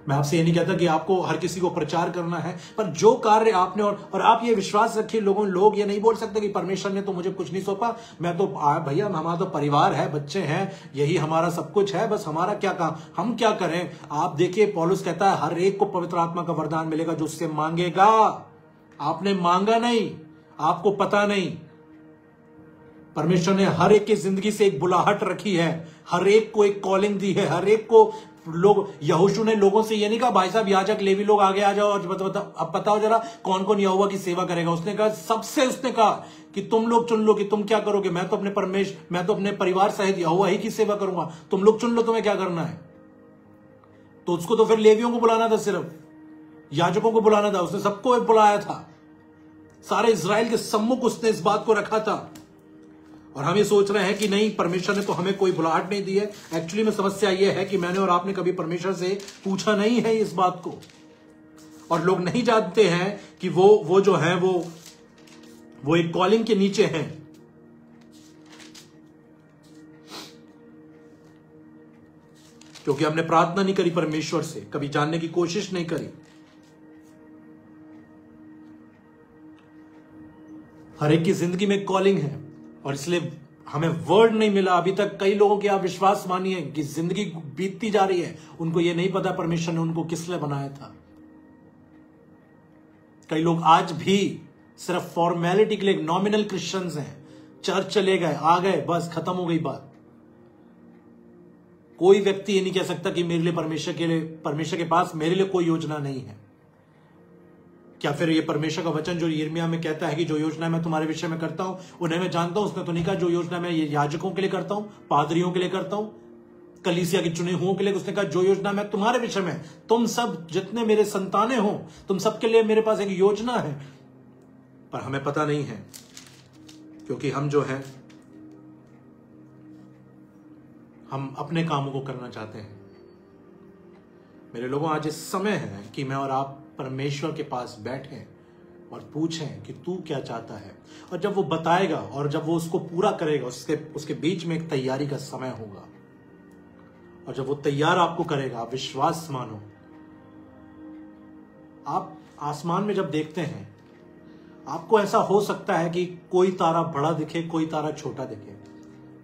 मैं आपसे ये नहीं कहता कि आपको हर किसी को प्रचार करना है, पर जो कार्य आपने और आप ये विश्वास रखिए, लोग ये नहीं बोल सकते कि परमेश्वर ने तो मुझे कुछ नहीं सौंपा, मैं तो भैया हमारा तो परिवार है, बच्चे हैं, यही हमारा सब कुछ है, बस हमारा क्या काम, हम क्या करें। आप देखिए, पौलुस कहता है हर एक को पवित्र आत्मा का वरदान मिलेगा जो उससे मांगेगा। आपने मांगा नहीं, आपको पता नहीं। परमेश्वर ने हर एक की जिंदगी से एक बुलाहट रखी है, हर एक को एक कॉलिंग दी है, हर एक को लोग, यहोशू ने लोगों से ये नहीं कहा भाई साहब याजक लेवी लोग आगे आ जाओ और अब बताओ जरा कौन कौन यहोवा की सेवा करेगा। उसने कहा सबसे, उसने कहा कि तुम लोग चुन लो कि तुम क्या करोगे। मैं तो अपने परिवार सहित यहोवा ही की सेवा करूंगा, तुम लोग चुन लो तुम्हें क्या करना है। तो उसको तो फिर लेवियों को बुलाना था, सिर्फ याजकों को बुलाना था, उसने सबको बुलाया था, सारे इजराइल के सम्मुख उसने इस बात को रखा था। और हम ये सोच रहे हैं कि नहीं, परमेश्वर ने तो हमें कोई बुलाहट नहीं दी है। एक्चुअली में समस्या यह है कि मैंने और आपने कभी परमेश्वर से पूछा नहीं है इस बात को, और लोग नहीं जानते हैं कि वो जो है वो एक कॉलिंग के नीचे हैं। क्योंकि हमने प्रार्थना नहीं करी परमेश्वर से, कभी जानने की कोशिश नहीं करी। हर एक की जिंदगी में कॉलिंग है, और इसलिए हमें वर्ड नहीं मिला अभी तक। कई लोगों की आप विश्वास मानिए कि जिंदगी बीतती जा रही है, उनको यह नहीं पता परमेश्वर ने उनको किस लिए बनाया था। कई लोग आज भी सिर्फ फॉर्मेलिटी के लिए नॉमिनल क्रिश्चियंस हैं, चर्च चले गए, आ गए, बस खत्म हो गई बात। कोई व्यक्ति ये नहीं कह सकता कि मेरे लिए परमेश्वर के पास मेरे लिए कोई योजना नहीं है। क्या फिर ये परमेश्वर का वचन जो यिर्मयाह में कहता है कि जो योजना मैं तुम्हारे विषय में करता हूं उन्हें मैं जानता हूं, उसने तो नहीं कहा जो योजना मैं याजकों के लिए करता हूं, पादरियों के लिए करता हूं, कलीसिया के चुने हुओं के लिए, उसने कहा जो योजना मैं तुम्हारे विषय में, तुम सब जितने मेरे संतानें हो, तुम सबके लिए मेरे पास एक योजना है। पर हमें पता नहीं है, क्योंकि हम जो है हम अपने कामों को करना चाहते हैं। मेरे लोगों, आज इस समय है कि मैं और आप परमेश्वर के पास बैठें और पूछें कि तू क्या चाहता है, और जब वो बताएगा और जब वो उसको पूरा करेगा, उसके बीच में एक तैयारी का समय होगा, और जब वो तैयार आपको करेगा, आप विश्वास मानो। आप आसमान में जब देखते हैं, आपको ऐसा हो सकता है कि कोई तारा बड़ा दिखे, कोई तारा छोटा दिखे,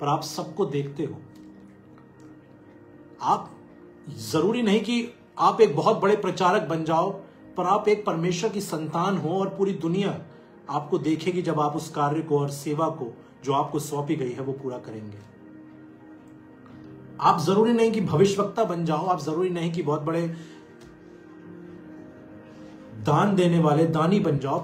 पर आप सबको देखते हो। आप जरूरी नहीं कि आप एक बहुत बड़े प्रचारक बन जाओ, पर आप एक परमेश्वर की संतान हो, और पूरी दुनिया आपको देखेगी जब आप उस कार्य को और सेवा को जो आपको सौंपी गई है वो पूरा करेंगे। आप जरूरी नहीं कि भविष्यवक्ता बन जाओ, आप जरूरी नहीं कि बहुत बड़े दान देने वाले दानी बन जाओ,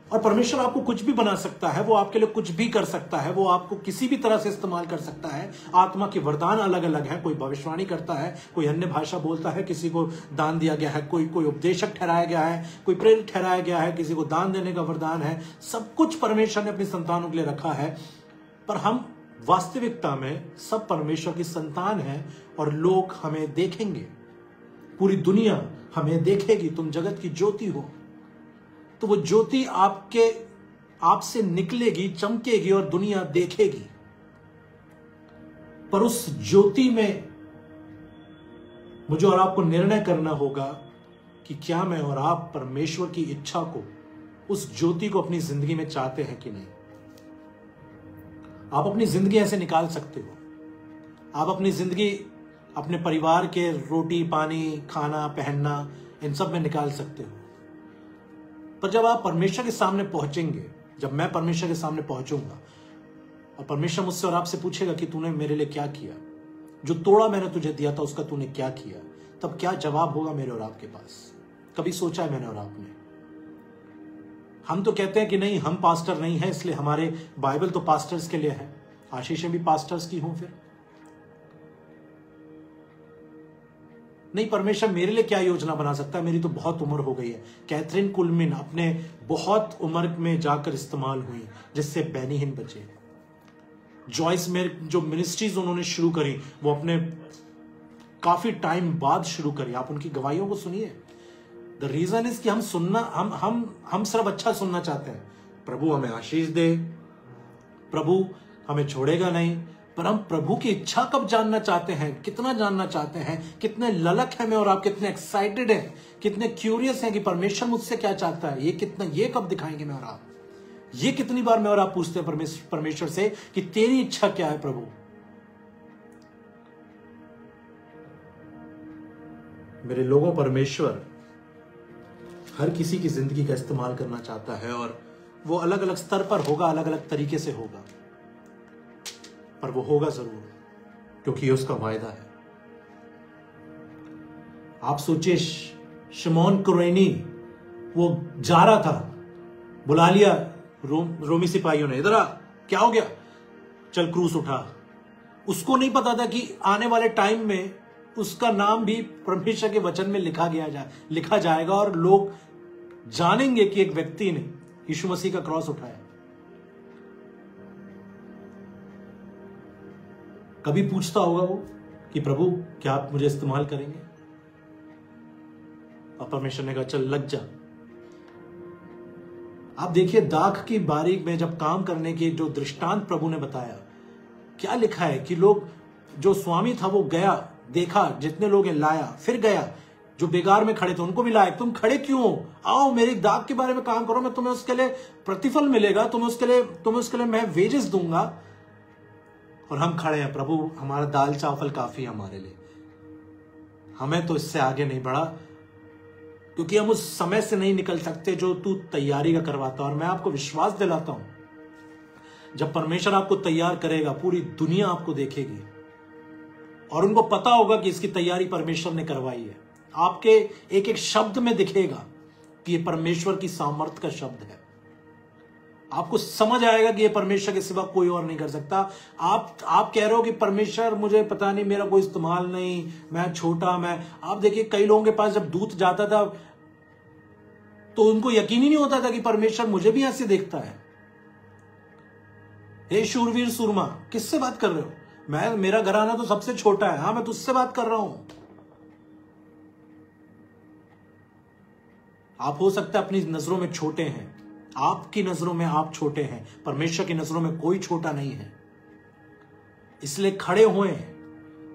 और परमेश्वर आपको कुछ भी बना सकता है, वो आपके लिए कुछ भी कर सकता है, वो आपको किसी भी तरह से इस्तेमाल कर सकता है। आत्मा के वरदान अलग अलग हैं, कोई भविष्यवाणी करता है, कोई अन्य भाषा बोलता है, किसी को दान दिया गया है, कोई उपदेशक ठहराया गया है, कोई प्रेरित ठहराया गया है, किसी को दान देने का वरदान है। सब कुछ परमेश्वर ने अपनी संतानों के लिए रखा है, पर हम वास्तविकता में सब परमेश्वर की संतान है, और लोग हमें देखेंगे, पूरी दुनिया हमें देखेगी। तुम जगत की ज्योति हो, तो वो ज्योति आपसे निकलेगी, चमकेगी, और दुनिया देखेगी। पर उस ज्योति में मुझे और आपको निर्णय करना होगा कि क्या मैं और आप परमेश्वर की इच्छा को, उस ज्योति को अपनी जिंदगी में चाहते हैं कि नहीं। आप अपनी जिंदगी ऐसे निकाल सकते हो, आप अपनी जिंदगी अपने परिवार के रोटी पानी खाना पहनना इन सब में निकाल सकते हो, पर जब आप परमेश्वर के सामने पहुंचेंगे, जब मैं परमेश्वर के सामने पहुंचूंगा और परमेश्वर मुझसे और आपसे पूछेगा कि तूने मेरे लिए क्या किया, जो तोड़ा मैंने तुझे दिया था उसका तूने क्या किया, तब क्या जवाब होगा मेरे और आपके पास। कभी सोचा है मैंने और आपने? हम तो कहते हैं कि नहीं, हम पास्टर नहीं है, इसलिए हमारे बाइबल तो पास्टर्स के लिए है, आशीषें भी पास्टर्स की हों। फिर नहीं, परमेश्वर मेरे लिए क्या योजना बना सकता है, मेरी तो बहुत उम्र हो गई है। कैथरीन कुलमिन अपने बहुत उम्र में जाकर इस्तेमाल हुई, जिससे बेनीहीन बचे। जॉयस में जो मिनिस्ट्रीज उन्होंने शुरू करी, वो अपने काफी टाइम बाद शुरू करी। आप उनकी गवाहियों को सुनिए। द रीजन इज कि हम सिर्फ अच्छा सुनना चाहते हैं। प्रभु हमें आशीष दे, प्रभु हमें छोड़ेगा नहीं, पर हम प्रभु की इच्छा कब जानना चाहते हैं, कितना जानना चाहते हैं, कितने ललक हैं मैं और आप, कितने एक्साइटेड हैं, कितने क्यूरियस हैं कि परमेश्वर मुझसे क्या चाहता है। ये कब दिखाएंगे मैं और आप। ये कितनी बार मैं और आप पूछते हैं परमेश्वर से कि तेरी इच्छा क्या है प्रभु। मेरे लोगों, परमेश्वर हर किसी की जिंदगी का इस्तेमाल करना चाहता है, और वो अलग अलग स्तर पर होगा, अलग अलग तरीके से होगा, पर वो होगा जरूर, क्योंकि ये उसका वायदा है। आप सोचिए, शिमोन कुरैनी वो जा रहा था, बुला लिया रोमी सिपाहियों ने, इधर आ, क्या हो गया, चल क्रूस उठा। उसको नहीं पता था कि आने वाले टाइम में उसका नाम भी परमेश्वर के वचन में लिखा जाएगा, और लोग जानेंगे कि एक व्यक्ति ने यीशु मसीह का क्रॉस उठाया। कभी पूछता होगा वो कि प्रभु क्या आप मुझे इस्तेमाल करेंगे, और परमेश्वर ने कहा चल लग जा। आप देखिए, दाख की बारी में जब काम करने की जो दृष्टांत प्रभु ने बताया, क्या लिखा है कि लोग, जो स्वामी था वो गया, देखा जितने लोग हैं लाया, फिर गया, जो बेगार में खड़े थे उनको भी लायक, तुम खड़े क्यों हो, आओ मेरी दाग के बारे में काम करो, मैं तुम्हें उसके लिए प्रतिफल मिलेगा, तुम्हें उसके लिए मैं वेजेस दूंगा। और हम खड़े हैं, प्रभु हमारा दाल चावल काफी है हमारे लिए, हमें तो इससे आगे नहीं बढ़ा, क्योंकि हम उस समय से नहीं निकल सकते जो तू तैयारी का करवाता। और मैं आपको विश्वास दिलाता हूं, जब परमेश्वर आपको तैयार करेगा, पूरी दुनिया आपको देखेगी और उनको पता होगा कि इसकी तैयारी परमेश्वर ने करवाई है। आपके एक एक शब्द में दिखेगा कि ये परमेश्वर की सामर्थ्य का शब्द है। आपको समझ आएगा कि ये परमेश्वर के सिवा कोई और नहीं कर सकता। आप कह रहे हो कि परमेश्वर मुझे पता नहीं, मेरा कोई इस्तेमाल नहीं, मैं छोटा, आप देखिए कई लोगों के पास जब दूत जाता था तो उनको यकीन ही नहीं होता था कि परमेश्वर मुझे भी ऐसे देखता है। हे शूरवीर सुरमा, किससे बात कर रहे हो? मेरा घराना तो सबसे छोटा है। हाँ, मैं तुझसे बात कर रहा हूं। आप हो सकता है अपनी नजरों में छोटे हैं, आपकी नजरों में आप छोटे हैं, परमेश्वर की नजरों में कोई छोटा नहीं है। इसलिए खड़े हुए,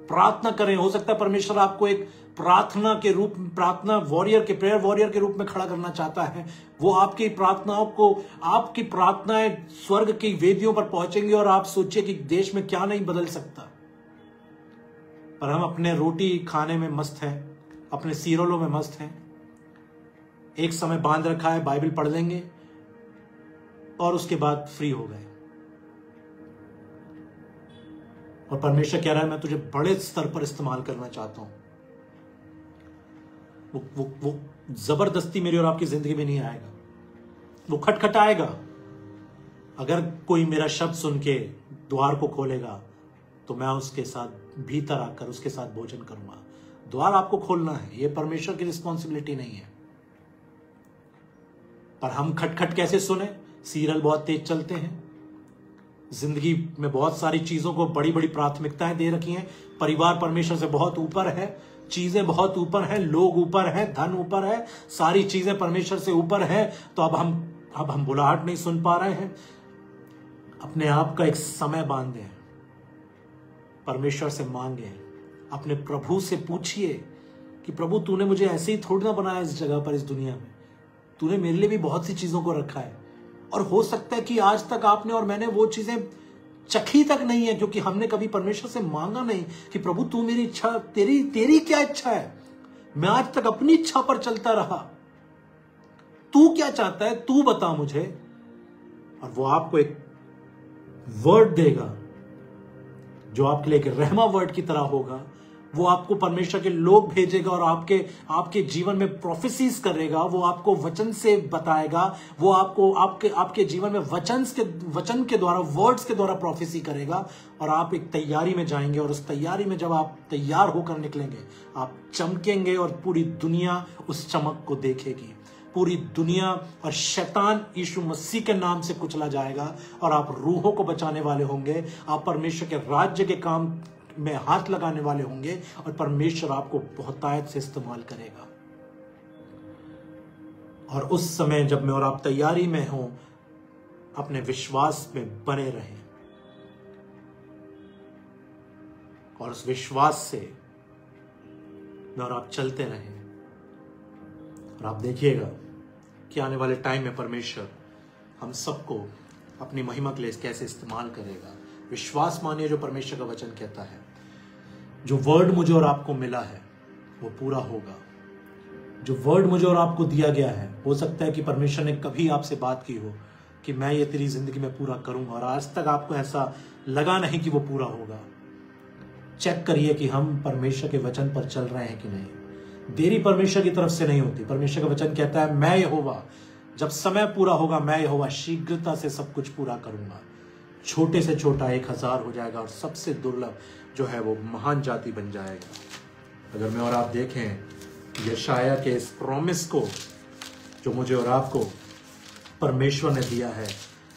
प्रार्थना करें। हो सकता है परमेश्वर आपको एक प्रार्थना वॉरियर के, प्रेयर वॉरियर के रूप में खड़ा करना चाहता है। वो आपकी प्रार्थनाएं स्वर्ग की वेदियों पर पहुंचेंगी और आप सोचिए कि देश में क्या नहीं बदल सकता। पर हम अपने रोटी खाने में मस्त हैं, अपने सीरियलों में मस्त हैं। एक समय बांध रखा है, बाइबल पढ़ लेंगे और उसके बाद फ्री हो गए। और परमेश्वर कह रहा है मैं तुझे बड़े स्तर पर इस्तेमाल करना चाहता हूं। वो जबरदस्ती मेरी और आपकी जिंदगी में नहीं आएगा, वो खटखटाएगा। अगर कोई मेरा शब्द सुन के द्वार को खोलेगा तो मैं उसके साथ भीतर आकर उसके साथ भोजन करूंगा। द्वार आपको खोलना है, ये परमेश्वर की रिस्पॉन्सिबिलिटी नहीं है। पर हम खटखट कैसे सुने? सीरियल बहुत तेज चलते हैं, जिंदगी में बहुत सारी चीजों को बड़ी बड़ी प्राथमिकताएं दे रखी हैं। परिवार परमेश्वर से बहुत ऊपर है, चीजें बहुत ऊपर हैं, लोग ऊपर हैं, धन ऊपर है, सारी चीजें परमेश्वर से ऊपर है। तो अब हम बुलाहट नहीं सुन पा रहे हैं। अपने आप का एक समय बांधे, परमेश्वर से मांगे, अपने प्रभु से पूछिए कि प्रभु तूने मुझे ऐसे ही थोड़ी ना बनाया इस जगह पर, इस दुनिया में तूने मेरे लिए भी बहुत सी चीजों को रखा है। और हो सकता है कि आज तक आपने और मैंने वो चीजें चखी तक नहीं है, क्योंकि हमने कभी परमेश्वर से मांगा नहीं कि प्रभु तू मेरी इच्छा, तेरी क्या इच्छा है। मैं आज तक अपनी इच्छा पर चलता रहा, तू क्या चाहता है तू बता मुझे। और वो आपको एक वर्ड देगा जो आपके लिए एक रहमा वर्ड की तरह होगा। वो आपको परमेश्वर के लोग भेजेगा और आपके जीवन में प्रोफेसीज करेगा। वो आपको वचन से बताएगा, वो आपके जीवन में वचन के द्वारा, वर्ड्स के द्वारा प्रोफेसी करेगा। और आप एक तैयारी में जाएंगे और उस तैयारी में जब आप तैयार होकर निकलेंगे, आप चमकेंगे और पूरी दुनिया उस चमक को देखेगी। पूरी दुनिया और शैतान यीशु मसीह के नाम से कुचला जाएगा और आप रूहों को बचाने वाले होंगे। आप परमेश्वर के राज्य के काम में हाथ लगाने वाले होंगे और परमेश्वर आपको बहुतायत से इस्तेमाल करेगा। और उस समय जब मैं और आप तैयारी में हो, अपने विश्वास में बने रहें और उस विश्वास से मैं और आप चलते रहें। और आप देखिएगा कि आने वाले टाइम में परमेश्वर हम सबको अपनी महिमा के लिए कैसे इस्तेमाल करेगा। विश्वास मानिए जो परमेश्वर का वचन कहता है, जो वर्ड मुझे और आपको मिला है वो पूरा होगा। जो वर्ड मुझे और आपको दिया गया है, हो सकता है कि परमेश्वर ने कभी आपसे बात की हो कि मैं ये तेरी जिंदगी में पूरा करूंगा, और आज तक आपको ऐसा लगा नहीं कि वो पूरा होगा। चेक करिए कि हम परमेश्वर के वचन पर चल रहे हैं कि नहीं। देरी परमेश्वर की तरफ से नहीं होती। परमेश्वर का वचन कहता है मैं यहोवा, जब समय पूरा होगा मैं यहोवा शीघ्रता से सब कुछ पूरा करूंगा। छोटे से छोटा 1000 हो जाएगा और सबसे दुर्लभ जो है वो महान जाति बन जाएगा। अगर मैं और आप देखें यशाया के इस प्रॉमिस को जो मुझे और आपको परमेश्वर ने दिया है,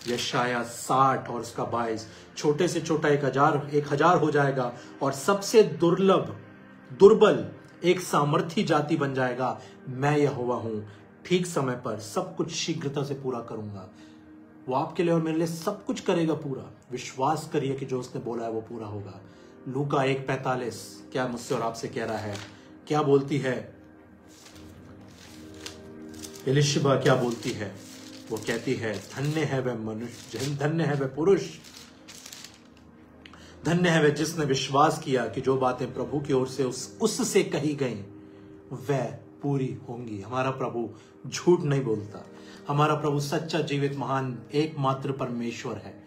यशाया 60 और उसका 22, छोटे से छोटा 1000 हो जाएगा और सबसे दुर्बल एक सामर्थी जाति बन जाएगा। मैं यहोवा हूं, ठीक समय पर सब कुछ शीघ्रता से पूरा करूंगा। वो आपके लिए और मेरे लिए सब कुछ करेगा पूरा। विश्वास करिए कि जो उसने बोला है वो पूरा होगा। लूका 1:45 क्या मुझसे और आपसे कह रहा है? क्या बोलती है एलिशबा क्या बोलती है? वो कहती है, धन्य है वह मनुष्य, धन्य है वह पुरुष, धन्य है वह जिसने विश्वास किया कि जो बातें प्रभु की ओर से उससे कही गई वह पूरी होंगी। हमारा प्रभु झूठ नहीं बोलता। हमारा प्रभु सच्चा, जीवित, महान, एकमात्र परमेश्वर है।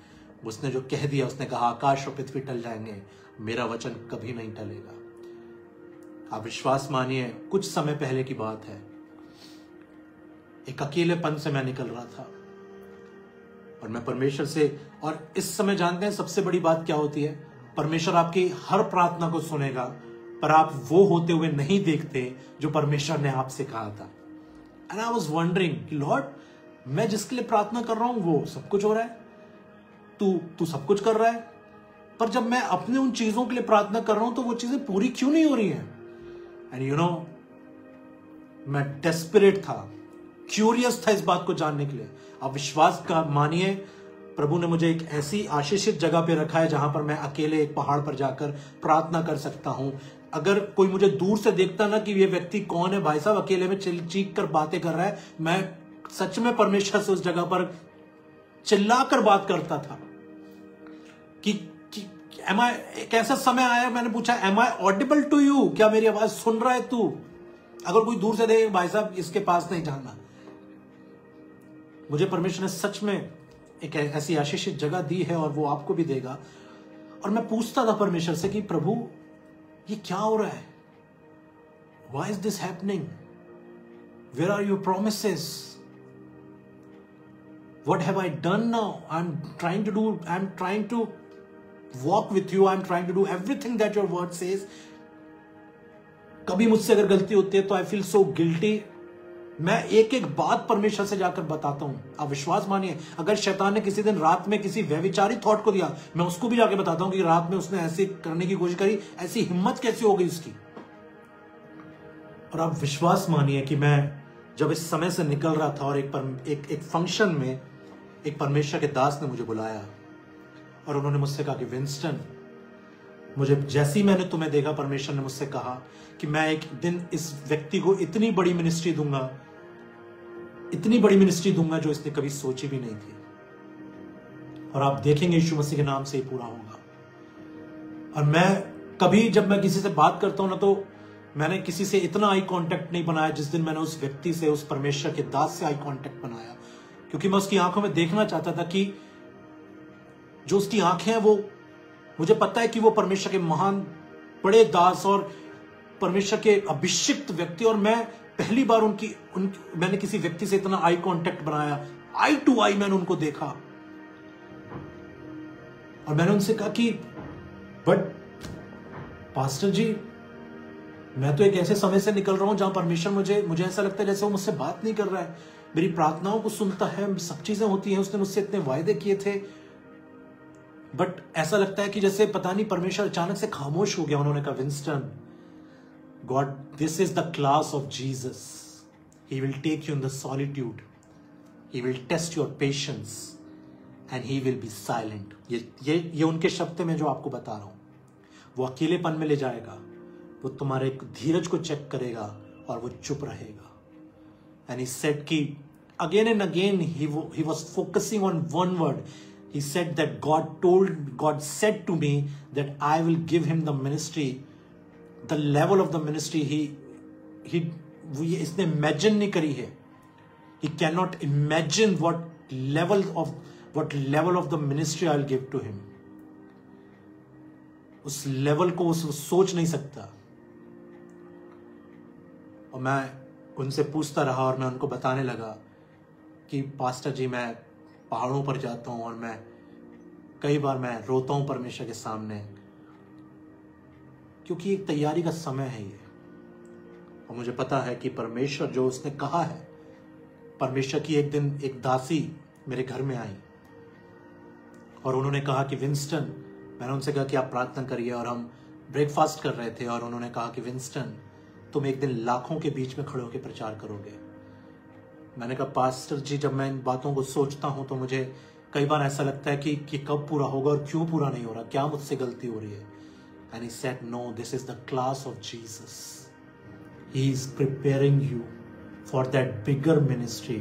उसने जो कह दिया, उसने कहा आकाश और पृथ्वी टल जाएंगे, मेरा वचन कभी नहीं टलेगा। आप विश्वास मानिए, कुछ समय पहले की बात है, एक अकेलेपन से मैं निकल रहा था और मैं परमेश्वर से, और इस समय जानते हैं सबसे बड़ी बात क्या होती है? परमेश्वर आपकी हर प्रार्थना को सुनेगा, पर आप वो होते हुए नहीं देखते जो परमेश्वर ने आपसे कहा था। एंड आई वाज वंडरिंग कि लॉर्ड, मैं जिसके लिए प्रार्थना कर रहा हूं वो सब कुछ हो रहा है, तू सब कुछ कर रहा है, पर जब मैं अपने उन चीजों के लिए प्रार्थना कर रहा हूं तो वो चीजें पूरी क्यों नहीं हो रही हैं? एंड यू नो, मैं डेस्परेट था, क्यूरियस था इस बात को जानने के लिए। आप विश्वास का मानिए, प्रभु ने मुझे एक ऐसी आशीषित जगह पे रखा है जहां पर मैं अकेले एक पहाड़ पर जाकर प्रार्थना कर सकता हूं। अगर कोई मुझे दूर से देखता ना कि ये व्यक्ति कौन है, भाई साहब अकेले में चीख कर बातें कर रहा है, मैं सच में परमेश्वर से उस जगह पर चिल्लाकर बात करता था कि एम आई, एक ऐसा समय आया, मैंने पूछा am I audible to you, क्या मेरी आवाज सुन रहा है तू? अगर कोई दूर से देखे, भाई साहब इसके पास नहीं जाना। मुझे परमेश्वर ने सच में एक ऐसी आशीषित जगह दी है और वो आपको भी देगा। और मैं पूछता था परमेश्वर से कि प्रभु ये क्या हो रहा है? Why is this happening? Where are your promises? What have I done now? I'm trying to walk with you. I'm trying to do everything that your word says. कभी मुझसे अगर गलती होती है तो I feel so guilty. मैं एक एक बात परमेश्वर से जाकर बताता हूं। आप विश्वास मानिए, अगर शैतान ने किसी दिन रात में किसी व्यभिचारी थॉट को दिया, मैं उसको भी जाके बताता हूं कि रात में उसने ऐसे करने की कोशिश करी, ऐसी हिम्मत कैसे हो गई उसकी। और आप विश्वास मानिए कि मैं जब इस समय से निकल रहा था और एक फंक्शन में एक परमेश्वर के दास ने मुझे बुलाया और उन्होंने मुझसे कहा कि विंस्टन, मुझे जैसे ही मैंने तुम्हें देखा, परमेश्वर ने मुझसे कहा कि मैं एक दिन इस व्यक्ति को इतनी बड़ी मिनिस्ट्री दूंगा जो इसने कभी सोची भी नहीं थी, और आप देखेंगे यीशु मसीह के नाम से ही पूरा होगा। और मैं कभी जब मैं किसी से बात करता हूं ना, तो मैंने किसी से इतना आई कांटेक्ट नहीं बनाया जिस दिन मैंने उस व्यक्ति से, उस परमेश्वर के दास से आई कांटेक्ट बनाया, क्योंकि मैं उसकी आंखों में देखना चाहता था कि जो उसकी आंखें हैं, वो मुझे पता है कि वो परमेश्वर के महान बड़े दास और परमेश्वर के अभिषिक्त व्यक्ति, और मैं पहली बार मैंने किसी व्यक्ति से इतना आई कांटेक्ट बनाया, आई टू आई मैंने उनको देखा। और मैंने उनसे कहा कि बट पास्टर जी, मैं तो एक ऐसे समय से निकल रहा हूं जहां परमेश्वर मुझे ऐसा लगता है जैसे वो मुझसे बात नहीं कर रहा है, मेरी प्रार्थनाओं को सुनता है, सब चीजें होती हैं, उसने मुझसे इतने वायदे किए थे, बट ऐसा लगता है कि जैसे पता नहीं परमेश्वर अचानक से खामोश हो गया। उन्होंने कहा Winston, God, this is the class of Jesus. He will take you in the solitude. He will test your patience and he will be silent. ये उनके शब्द में जो आपको बता रहा हूं, वो अकेलेपन में ले जाएगा, वो तुम्हारे धीरज को चेक करेगा और वो चुप रहेगा। And he said कि again and again he was focusing on one word. He said that God said to me that I will give him the ministry. The level of the ministry इसने इमेजिन नहीं करी है। He cannot imagine what level of the ministry I'll give to him. उस लेवल को वो सोच नहीं सकता। और मैं उनसे पूछता रहा और मैं उनको बताने लगा कि पास्टर जी, मैं पहाड़ों पर जाता हूं और कई बार मैं रोता हूं परमेश्वर के सामने, क्योंकि एक तैयारी का समय है ये। और मुझे पता है कि परमेश्वर जो उसने कहा है, परमेश्वर की एक दिन एक दासी मेरे घर में आई और उन्होंने कहा कि विंस्टन, मैंने उनसे कहा कि आप प्रार्थना करिए, और हम ब्रेकफास्ट कर रहे थे और उन्होंने कहा कि विंस्टन, तुम एक दिन लाखों के बीच में खड़े होकर प्रचार करोगे। मैंने कहा पास्टर जी, जब मैं इन बातों को सोचता हूं तो मुझे कई बार ऐसा लगता है कि कब पूरा होगा और क्यों पूरा नहीं हो रहा, क्या मुझसे गलती हो रही है। And he said, no, this is the class of Jesus. He is preparing you for that bigger ministry,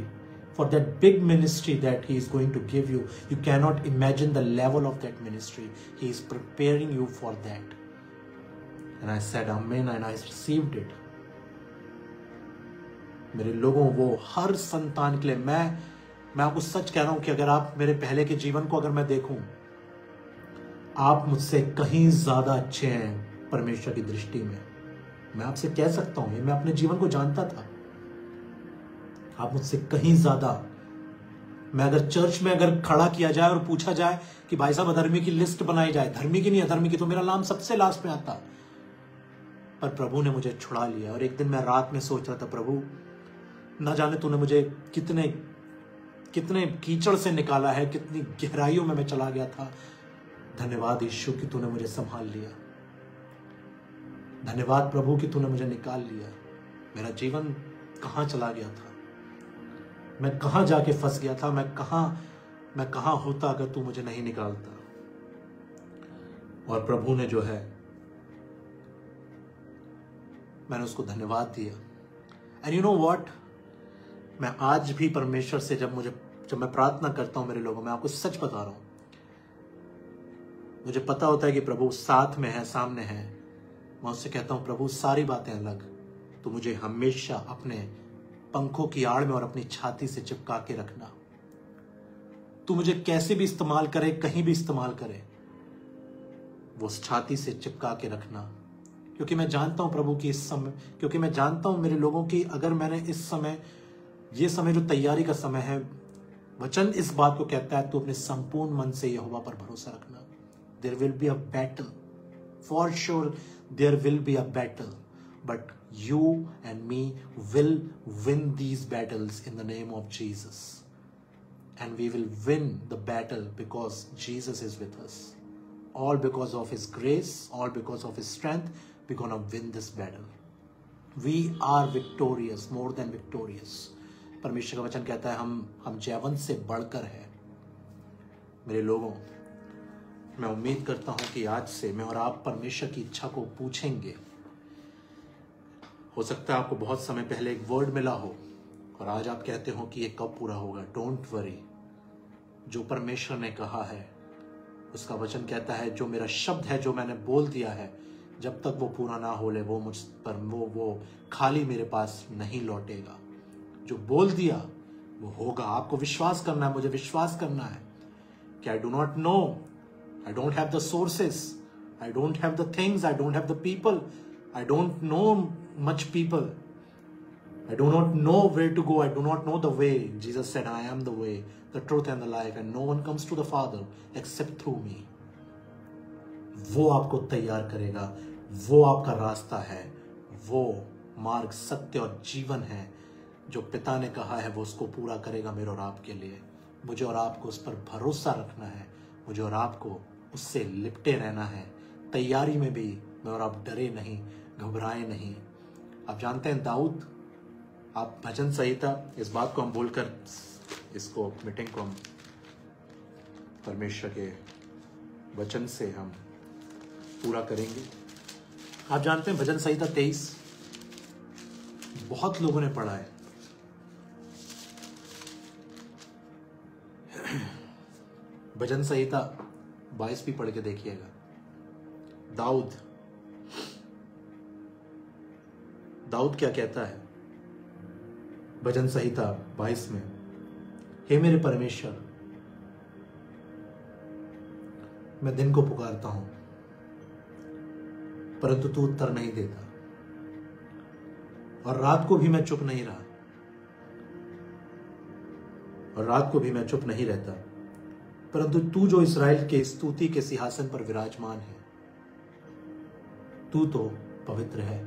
for that big ministry that He is going to give you. You cannot imagine the level of that ministry. He is preparing you for that. And I said amen and I received it. मेरे लोगों, वो हर संतान के लिए, मैं आपको सच कह रहा हूं कि अगर आप मेरे पहले के जीवन को अगर मैं देखूं, आप मुझसे कहीं ज्यादा अच्छे हैं परमेश्वर की दृष्टि में। मैं आपसे कह सकता हूं, मैं अपने जीवन को जानता था, आप मुझसे कहीं ज्यादा। मैं अगर चर्च में अगर खड़ा किया जाए और पूछा जाए कि भाई साहब अधर्मी की लिस्ट बनाई जाए, धर्मी की नहीं अधर्मी की, तो मेरा नाम सबसे लास्ट में आता। पर प्रभु ने मुझे छुड़ा लिया। और एक दिन मैं रात में सोच रहा था, प्रभु ना जाने तूने मुझे कितने कितने कीचड़ से निकाला है, कितनी गहराइयों में मैं चला गया था। धन्यवाद यीशु कि तूने मुझे संभाल लिया। धन्यवाद प्रभु कि तूने मुझे निकाल लिया। मेरा जीवन कहां चला गया था, मैं कहां जाके फंस गया था, मैं कहां होता अगर तू मुझे नहीं निकालता। और प्रभु ने जो है, मैंने उसको धन्यवाद दिया। एंड यू नो व्हाट, मैं आज भी परमेश्वर से जब मैं प्रार्थना करता हूं मेरे लोगों, मैं आपको सच बता रहा हूं, मुझे पता होता है कि प्रभु साथ में है, सामने है। मैं उससे कहता हूं, प्रभु सारी बातें अलग, तो मुझे हमेशा अपने पंखों की आड़ में और अपनी छाती से चिपका के रखना। तू मुझे कैसे भी इस्तेमाल करे, कहीं भी इस्तेमाल करे, वो छाती से चिपका के रखना। क्योंकि मैं जानता हूं प्रभु कि क्योंकि मैं जानता हूं मेरे लोगों की, अगर मैंने इस समय, ये समय जो तैयारी का समय है, वचन इस बात को कहता है, तू अपने संपूर्ण मन से यहोवा पर भरोसा रखना। There will be a battle, for sure there will be a battle, but you and me will win these battles in the name of Jesus. And we will win the battle because Jesus is with us. All because of His grace, all because of His strength, we're going to win this battle. We are victorious, more than victorious. परमेश्वर का वचन कहता है हम जयवंत से बढ़कर है। मेरे लोगों, मैं उम्मीद करता हूं कि आज से मैं और आप परमेश्वर की इच्छा को पूछेंगे। हो सकता है आपको बहुत समय पहले एक वर्ड मिला हो और आज आप कहते हो कि ये कब पूरा होगा। डोंट वरी, जो परमेश्वर ने कहा है, उसका वचन कहता है, जो मेरा शब्द है, जो मैंने बोल दिया है, जब तक वो पूरा ना हो ले, वो मुझ पर वो खाली मेरे पास नहीं लौटेगा। जो बोल दिया वो होगा। आपको विश्वास करना है, मुझे विश्वास करना है कि I do not know, I don't have the sources, I don't have the things, I don't have the people, I don't know much people, I do not know where to go, I do not know the way. Jesus said, I am the way, the truth and the life, and no one comes to the Father except through me. वो आपको तैयार करेगा, वो आपका रास्ता है, वो मार्ग, सत्य और जीवन है। जो पिता ने कहा है वो उसको पूरा करेगा मेरे और आपके लिए। मुझे और आपको उस पर भरोसा रखना है, मुझे और आपको उससे लिपटे रहना है। तैयारी में भी मैं और आप डरे नहीं, घबराए नहीं। आप जानते हैं दाऊद, आप भजन संहिता, इस बात को हम बोलकर इसको मीटिंग को हम परमेश्वर के वचन से हम पूरा करेंगे। आप जानते हैं भजन संहिता 23 बहुत लोगों ने पढ़ा है। भजन संहिता 22 भी पढ़ के देखिएगा। दाऊद क्या कहता है भजन संहिता 22 में? हे मेरे परमेश्वर, मैं दिन को पुकारता हूं परंतु तू उत्तर नहीं देता, और रात को भी मैं चुप नहीं रहा, और रात को भी मैं चुप नहीं रहता, परंतु तू जो इस्राएल के स्तुति के सिंहासन पर विराजमान है, तू तो पवित्र है।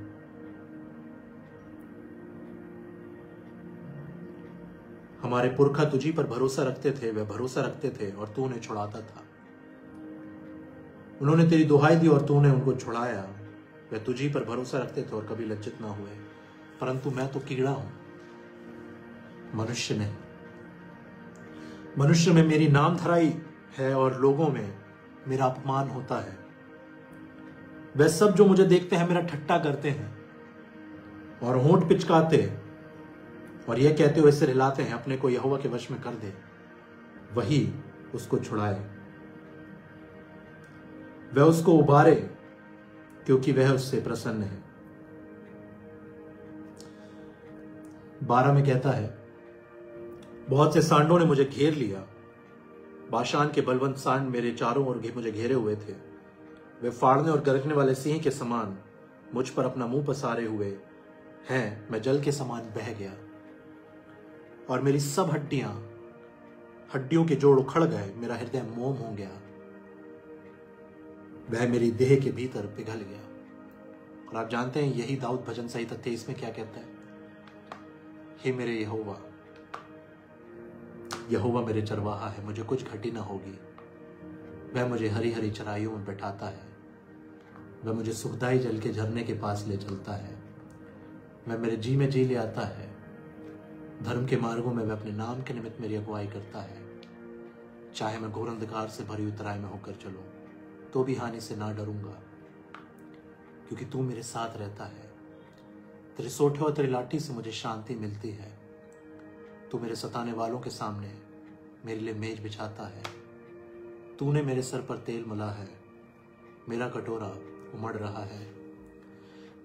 हमारे पुरखा तुझी पर भरोसा रखते थे, वे भरोसा रखते थे और तू उन्हें छुड़ाता था। उन्होंने तेरी दुहाई दी और तूने उनको छुड़ाया। वे तुझी पर भरोसा रखते थे और कभी लज्जित ना हुए, परंतु मैं तो कीड़ा हूं, मनुष्य में मेरी नाम धराई है और लोगों में मेरा अपमान होता है। वे सब जो मुझे देखते हैं मेरा ठट्टा करते हैं और होंठ पिचकाते और यह कहते हुए सिर हिलाते हैं, अपने को यहोवा के वश में कर दे, वही उसको छुड़ाए, वह उसको उबारे, क्योंकि वह उससे प्रसन्न है। 12 में कहता है, बहुत से सांडों ने मुझे घेर लिया, बाशान के बलवंत सांड मेरे चारों ओर मुझे घेरे हुए थे। वे फाड़ने और गरजने वाले सिंह के समान मुझ पर अपना मुंह पसारे हुए हैं। मैं जल के समान बह गया और मेरी सब हड्डियों के जोड़ उखड़ गए। मेरा हृदय मोम हो गया, वह मेरी देह के भीतर पिघल गया। और आप जानते हैं यही दाऊद भजन संहिता 23 में क्या कहता है, हे मेरे यहोवा, यहोवा मेरे चरवाहा है, मुझे कुछ घटी ना होगी। वह मुझे हरी हरी चराइयों में बैठाता है, वह मुझे सुखदाई जल के झरने के पास ले चलता है। वह मेरे जी में जी ले आता है, धर्म के मार्गों में वह अपने नाम के निमित्त मेरी अगुवाई करता है। चाहे मैं घोर अंधकार से भरी हुई तराई में होकर चलूं, तो भी हानि से ना डरूंगा, क्योंकि तू मेरे साथ रहता है। तेरे सोठे और तेरी लाठी से मुझे शांति मिलती है। तू मेरे सताने वालों के सामने मेरे लिए मेज बिछाता है। तूने मेरे सर पर तेल मला है, मेरा कटोरा उमड़ रहा है।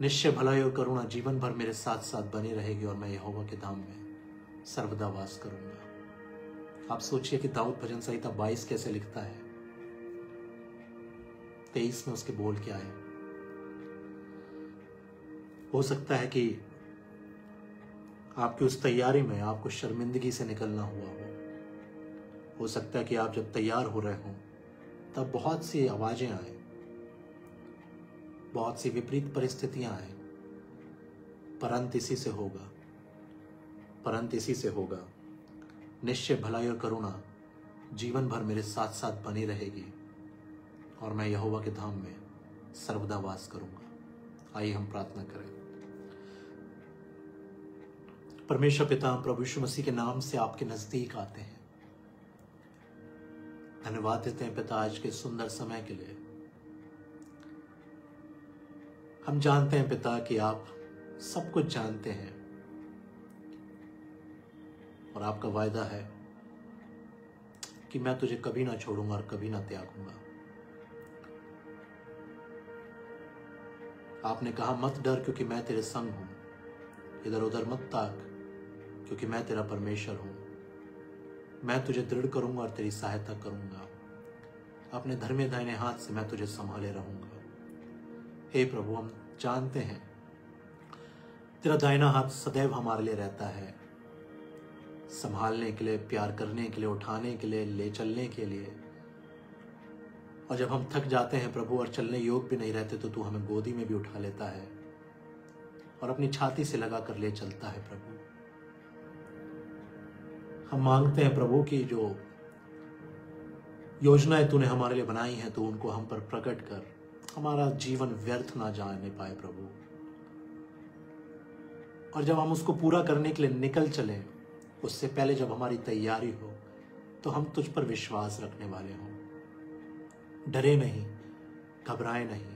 निश्चय भलाई और करुणा जीवन भर मेरे साथ साथ बनी रहेगी, और मैं यहोवा के धाम में सर्वदा वास करूंगा। आप सोचिए कि दाऊद भजन संहिता 22 कैसे लिखता है। 23 में उसके बोल क्या है। हो सकता है कि आपकी उस तैयारी में आपको शर्मिंदगी से निकलना हुआ हो सकता है कि आप जब तैयार हो रहे हो तब बहुत सी आवाजें आए, बहुत सी विपरीत परिस्थितियां आए, परंतु इसी से होगा। निश्चय भलाई और करुणा जीवन भर मेरे साथ साथ बनी रहेगी, और मैं यहोवा के धाम में सर्वदा वास करूंगा। आइए हम प्रार्थना करें। परमेश्वर पिता, प्रभु यीशु मसीह के नाम से आपके नजदीक आते हैं। धन्यवाद देते हैं पिता आज के सुंदर समय के लिए। हम जानते हैं पिता कि आप सब कुछ जानते हैं, और आपका वायदा है कि मैं तुझे कभी ना छोड़ूंगा और कभी ना त्यागूंगा। आपने कहा मत डर, क्योंकि मैं तेरे संग हूं। इधर उधर मत ताक, क्योंकि मैं तेरा परमेश्वर हूं। मैं तुझे दृढ़ करूंगा और तेरी सहायता करूंगा। अपने धर्मे दाहिने हाथ से मैं तुझे संभाले रहूंगा। हे प्रभु, हम जानते हैं तेरा दाहिना हाथ सदैव हमारे लिए रहता है, संभालने के लिए, प्यार करने के लिए, उठाने के लिए, ले चलने के लिए। और जब हम थक जाते हैं प्रभु और चलने योग भी नहीं रहते, तो तू हमें गोदी में भी उठा लेता है और अपनी छाती से लगा कर ले चलता है। प्रभु, हम मांगते हैं प्रभु कि जो योजनाएं तूने हमारे लिए बनाई हैं, तो उनको हम पर प्रकट कर, हमारा जीवन व्यर्थ ना जाने पाए प्रभु। और जब हम उसको पूरा करने के लिए निकल चले, उससे पहले जब हमारी तैयारी हो, तो हम तुझ पर विश्वास रखने वाले हों। डरे नहीं, घबराए नहीं।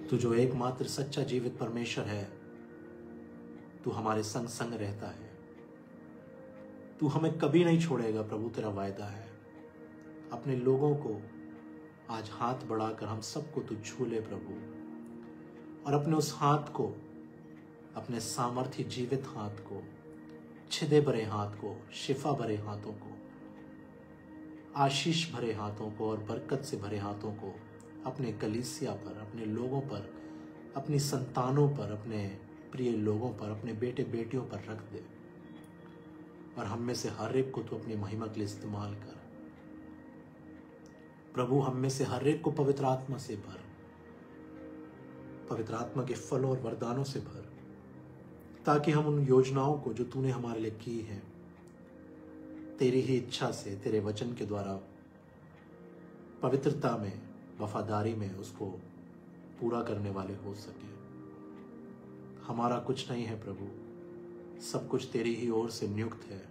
तू जो एकमात्र सच्चा जीवित परमेश्वर है, तू हमारे संग संग रहता है। तू हमें कभी नहीं छोड़ेगा प्रभु, तेरा वायदा है। अपने लोगों को आज हाथ बढ़ाकर हम सबको तू छू ले प्रभु, और अपने उस हाथ को, अपने सामर्थ्य जीवित हाथ को, छिदे भरे हाथ को, शिफा भरे हाथों को, आशीष भरे हाथों को और बरकत से भरे हाथों को अपने कलीसिया पर, अपने लोगों पर, अपनी संतानों पर, अपने प्रिय लोगों पर, अपने बेटे बेटियों पर रख दे। और हम में से हर एक को तू अपनी महिमा के लिए इस्तेमाल कर प्रभु। हम में से हर एक को पवित्र आत्मा से भर, पवित्र आत्मा के फलों और वरदानों से भर, ताकि हम उन योजनाओं को जो तूने हमारे लिए की है, तेरी ही इच्छा से, तेरे वचन के द्वारा पवित्रता में, वफादारी में उसको पूरा करने वाले हो सके। हमारा कुछ नहीं है प्रभु, सब कुछ तेरी ही ओर से नियुक्त है,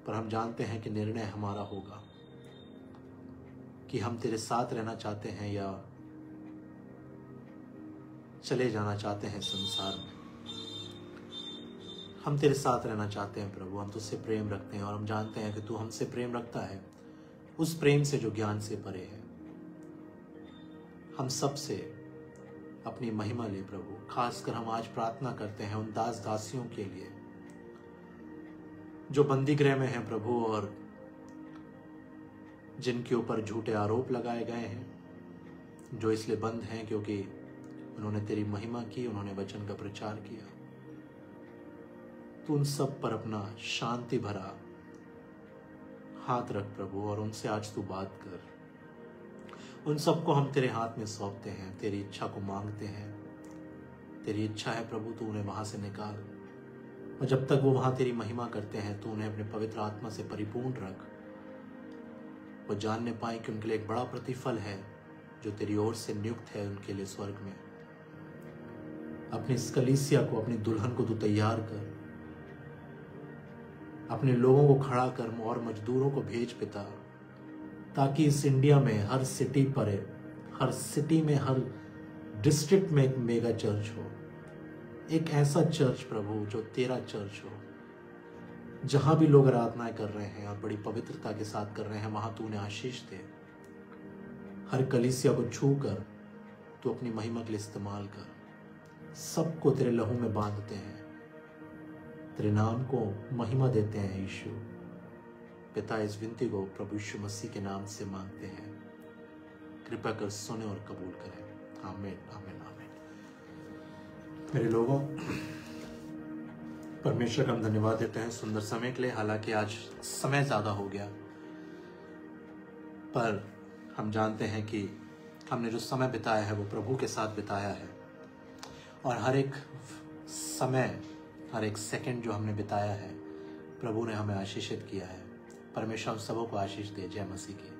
पर हम जानते हैं कि निर्णय हमारा होगा कि हम तेरे साथ रहना चाहते हैं या चले जाना चाहते हैं संसार में। हम तेरे साथ रहना चाहते हैं प्रभु, हम तुझसे प्रेम रखते हैं और हम जानते हैं कि तू हमसे प्रेम रखता है, उस प्रेम से जो ज्ञान से परे है। हम सब से अपनी महिमा ले प्रभु। खासकर हम आज प्रार्थना करते हैं उन दास दासियों के लिए जो बंदी गृह में हैं प्रभु, और जिनके ऊपर झूठे आरोप लगाए गए हैं, जो इसलिए बंद हैं क्योंकि उन्होंने तेरी महिमा की, उन्होंने वचन का प्रचार किया। तू उन सब पर अपना शांति भरा हाथ रख प्रभु, और उनसे आज तू बात कर। उन सबको हम तेरे हाथ में सौंपते हैं, तेरी इच्छा को मांगते हैं। तेरी इच्छा है प्रभु, तू उन्हें वहां से निकाल, और जब तक वो वहां तेरी महिमा करते हैं तू उन्हें अपने पवित्र आत्मा से परिपूर्ण रख। वो जानने पाए कि उनके लिए एक बड़ा प्रतिफल है जो तेरी ओर से नियुक्त है उनके लिए स्वर्ग में। अपनी इस कलीसिया को, अपनी दुल्हन को तू तैयार कर, अपने लोगों को खड़ा कर और मजदूरों को भेज पिता, ताकि इस इंडिया में हर सिटी पर, हर सिटी में, हर डिस्ट्रिक्ट में एक मेगा चर्च हो। एक ऐसा चर्च प्रभु जो तेरा चर्च हो, जहां भी लोग आराधनाएं कर रहे हैं और बड़ी पवित्रता के साथ कर रहे हैं, वहां तू उन्हें आशीष दे। हर कलीसिया को छू कर तू अपनी महिमा के लिए इस्तेमाल कर। सबको तेरे लहू में बांधते हैं, तेरे नाम को महिमा देते हैं यीशु। पिता, इस विनती को प्रभु यीशु मसीह के नाम से मांगते हैं, कृपा कर सुने और कबूल करें। आमीन, आमीन, आमीन। मेरे लोगों, परमेश्वर का हम धन्यवाद देते हैं सुंदर समय के लिए। हालांकि आज समय ज्यादा हो गया, पर हम जानते हैं कि हमने जो समय बिताया है वो प्रभु के साथ बिताया है, और हर एक समय, हर एक सेकंड जो हमने बिताया है, प्रभु ने हमें आशीषित किया है। परमेश्वर हम सबों को आशीष दे। जय मसीह की।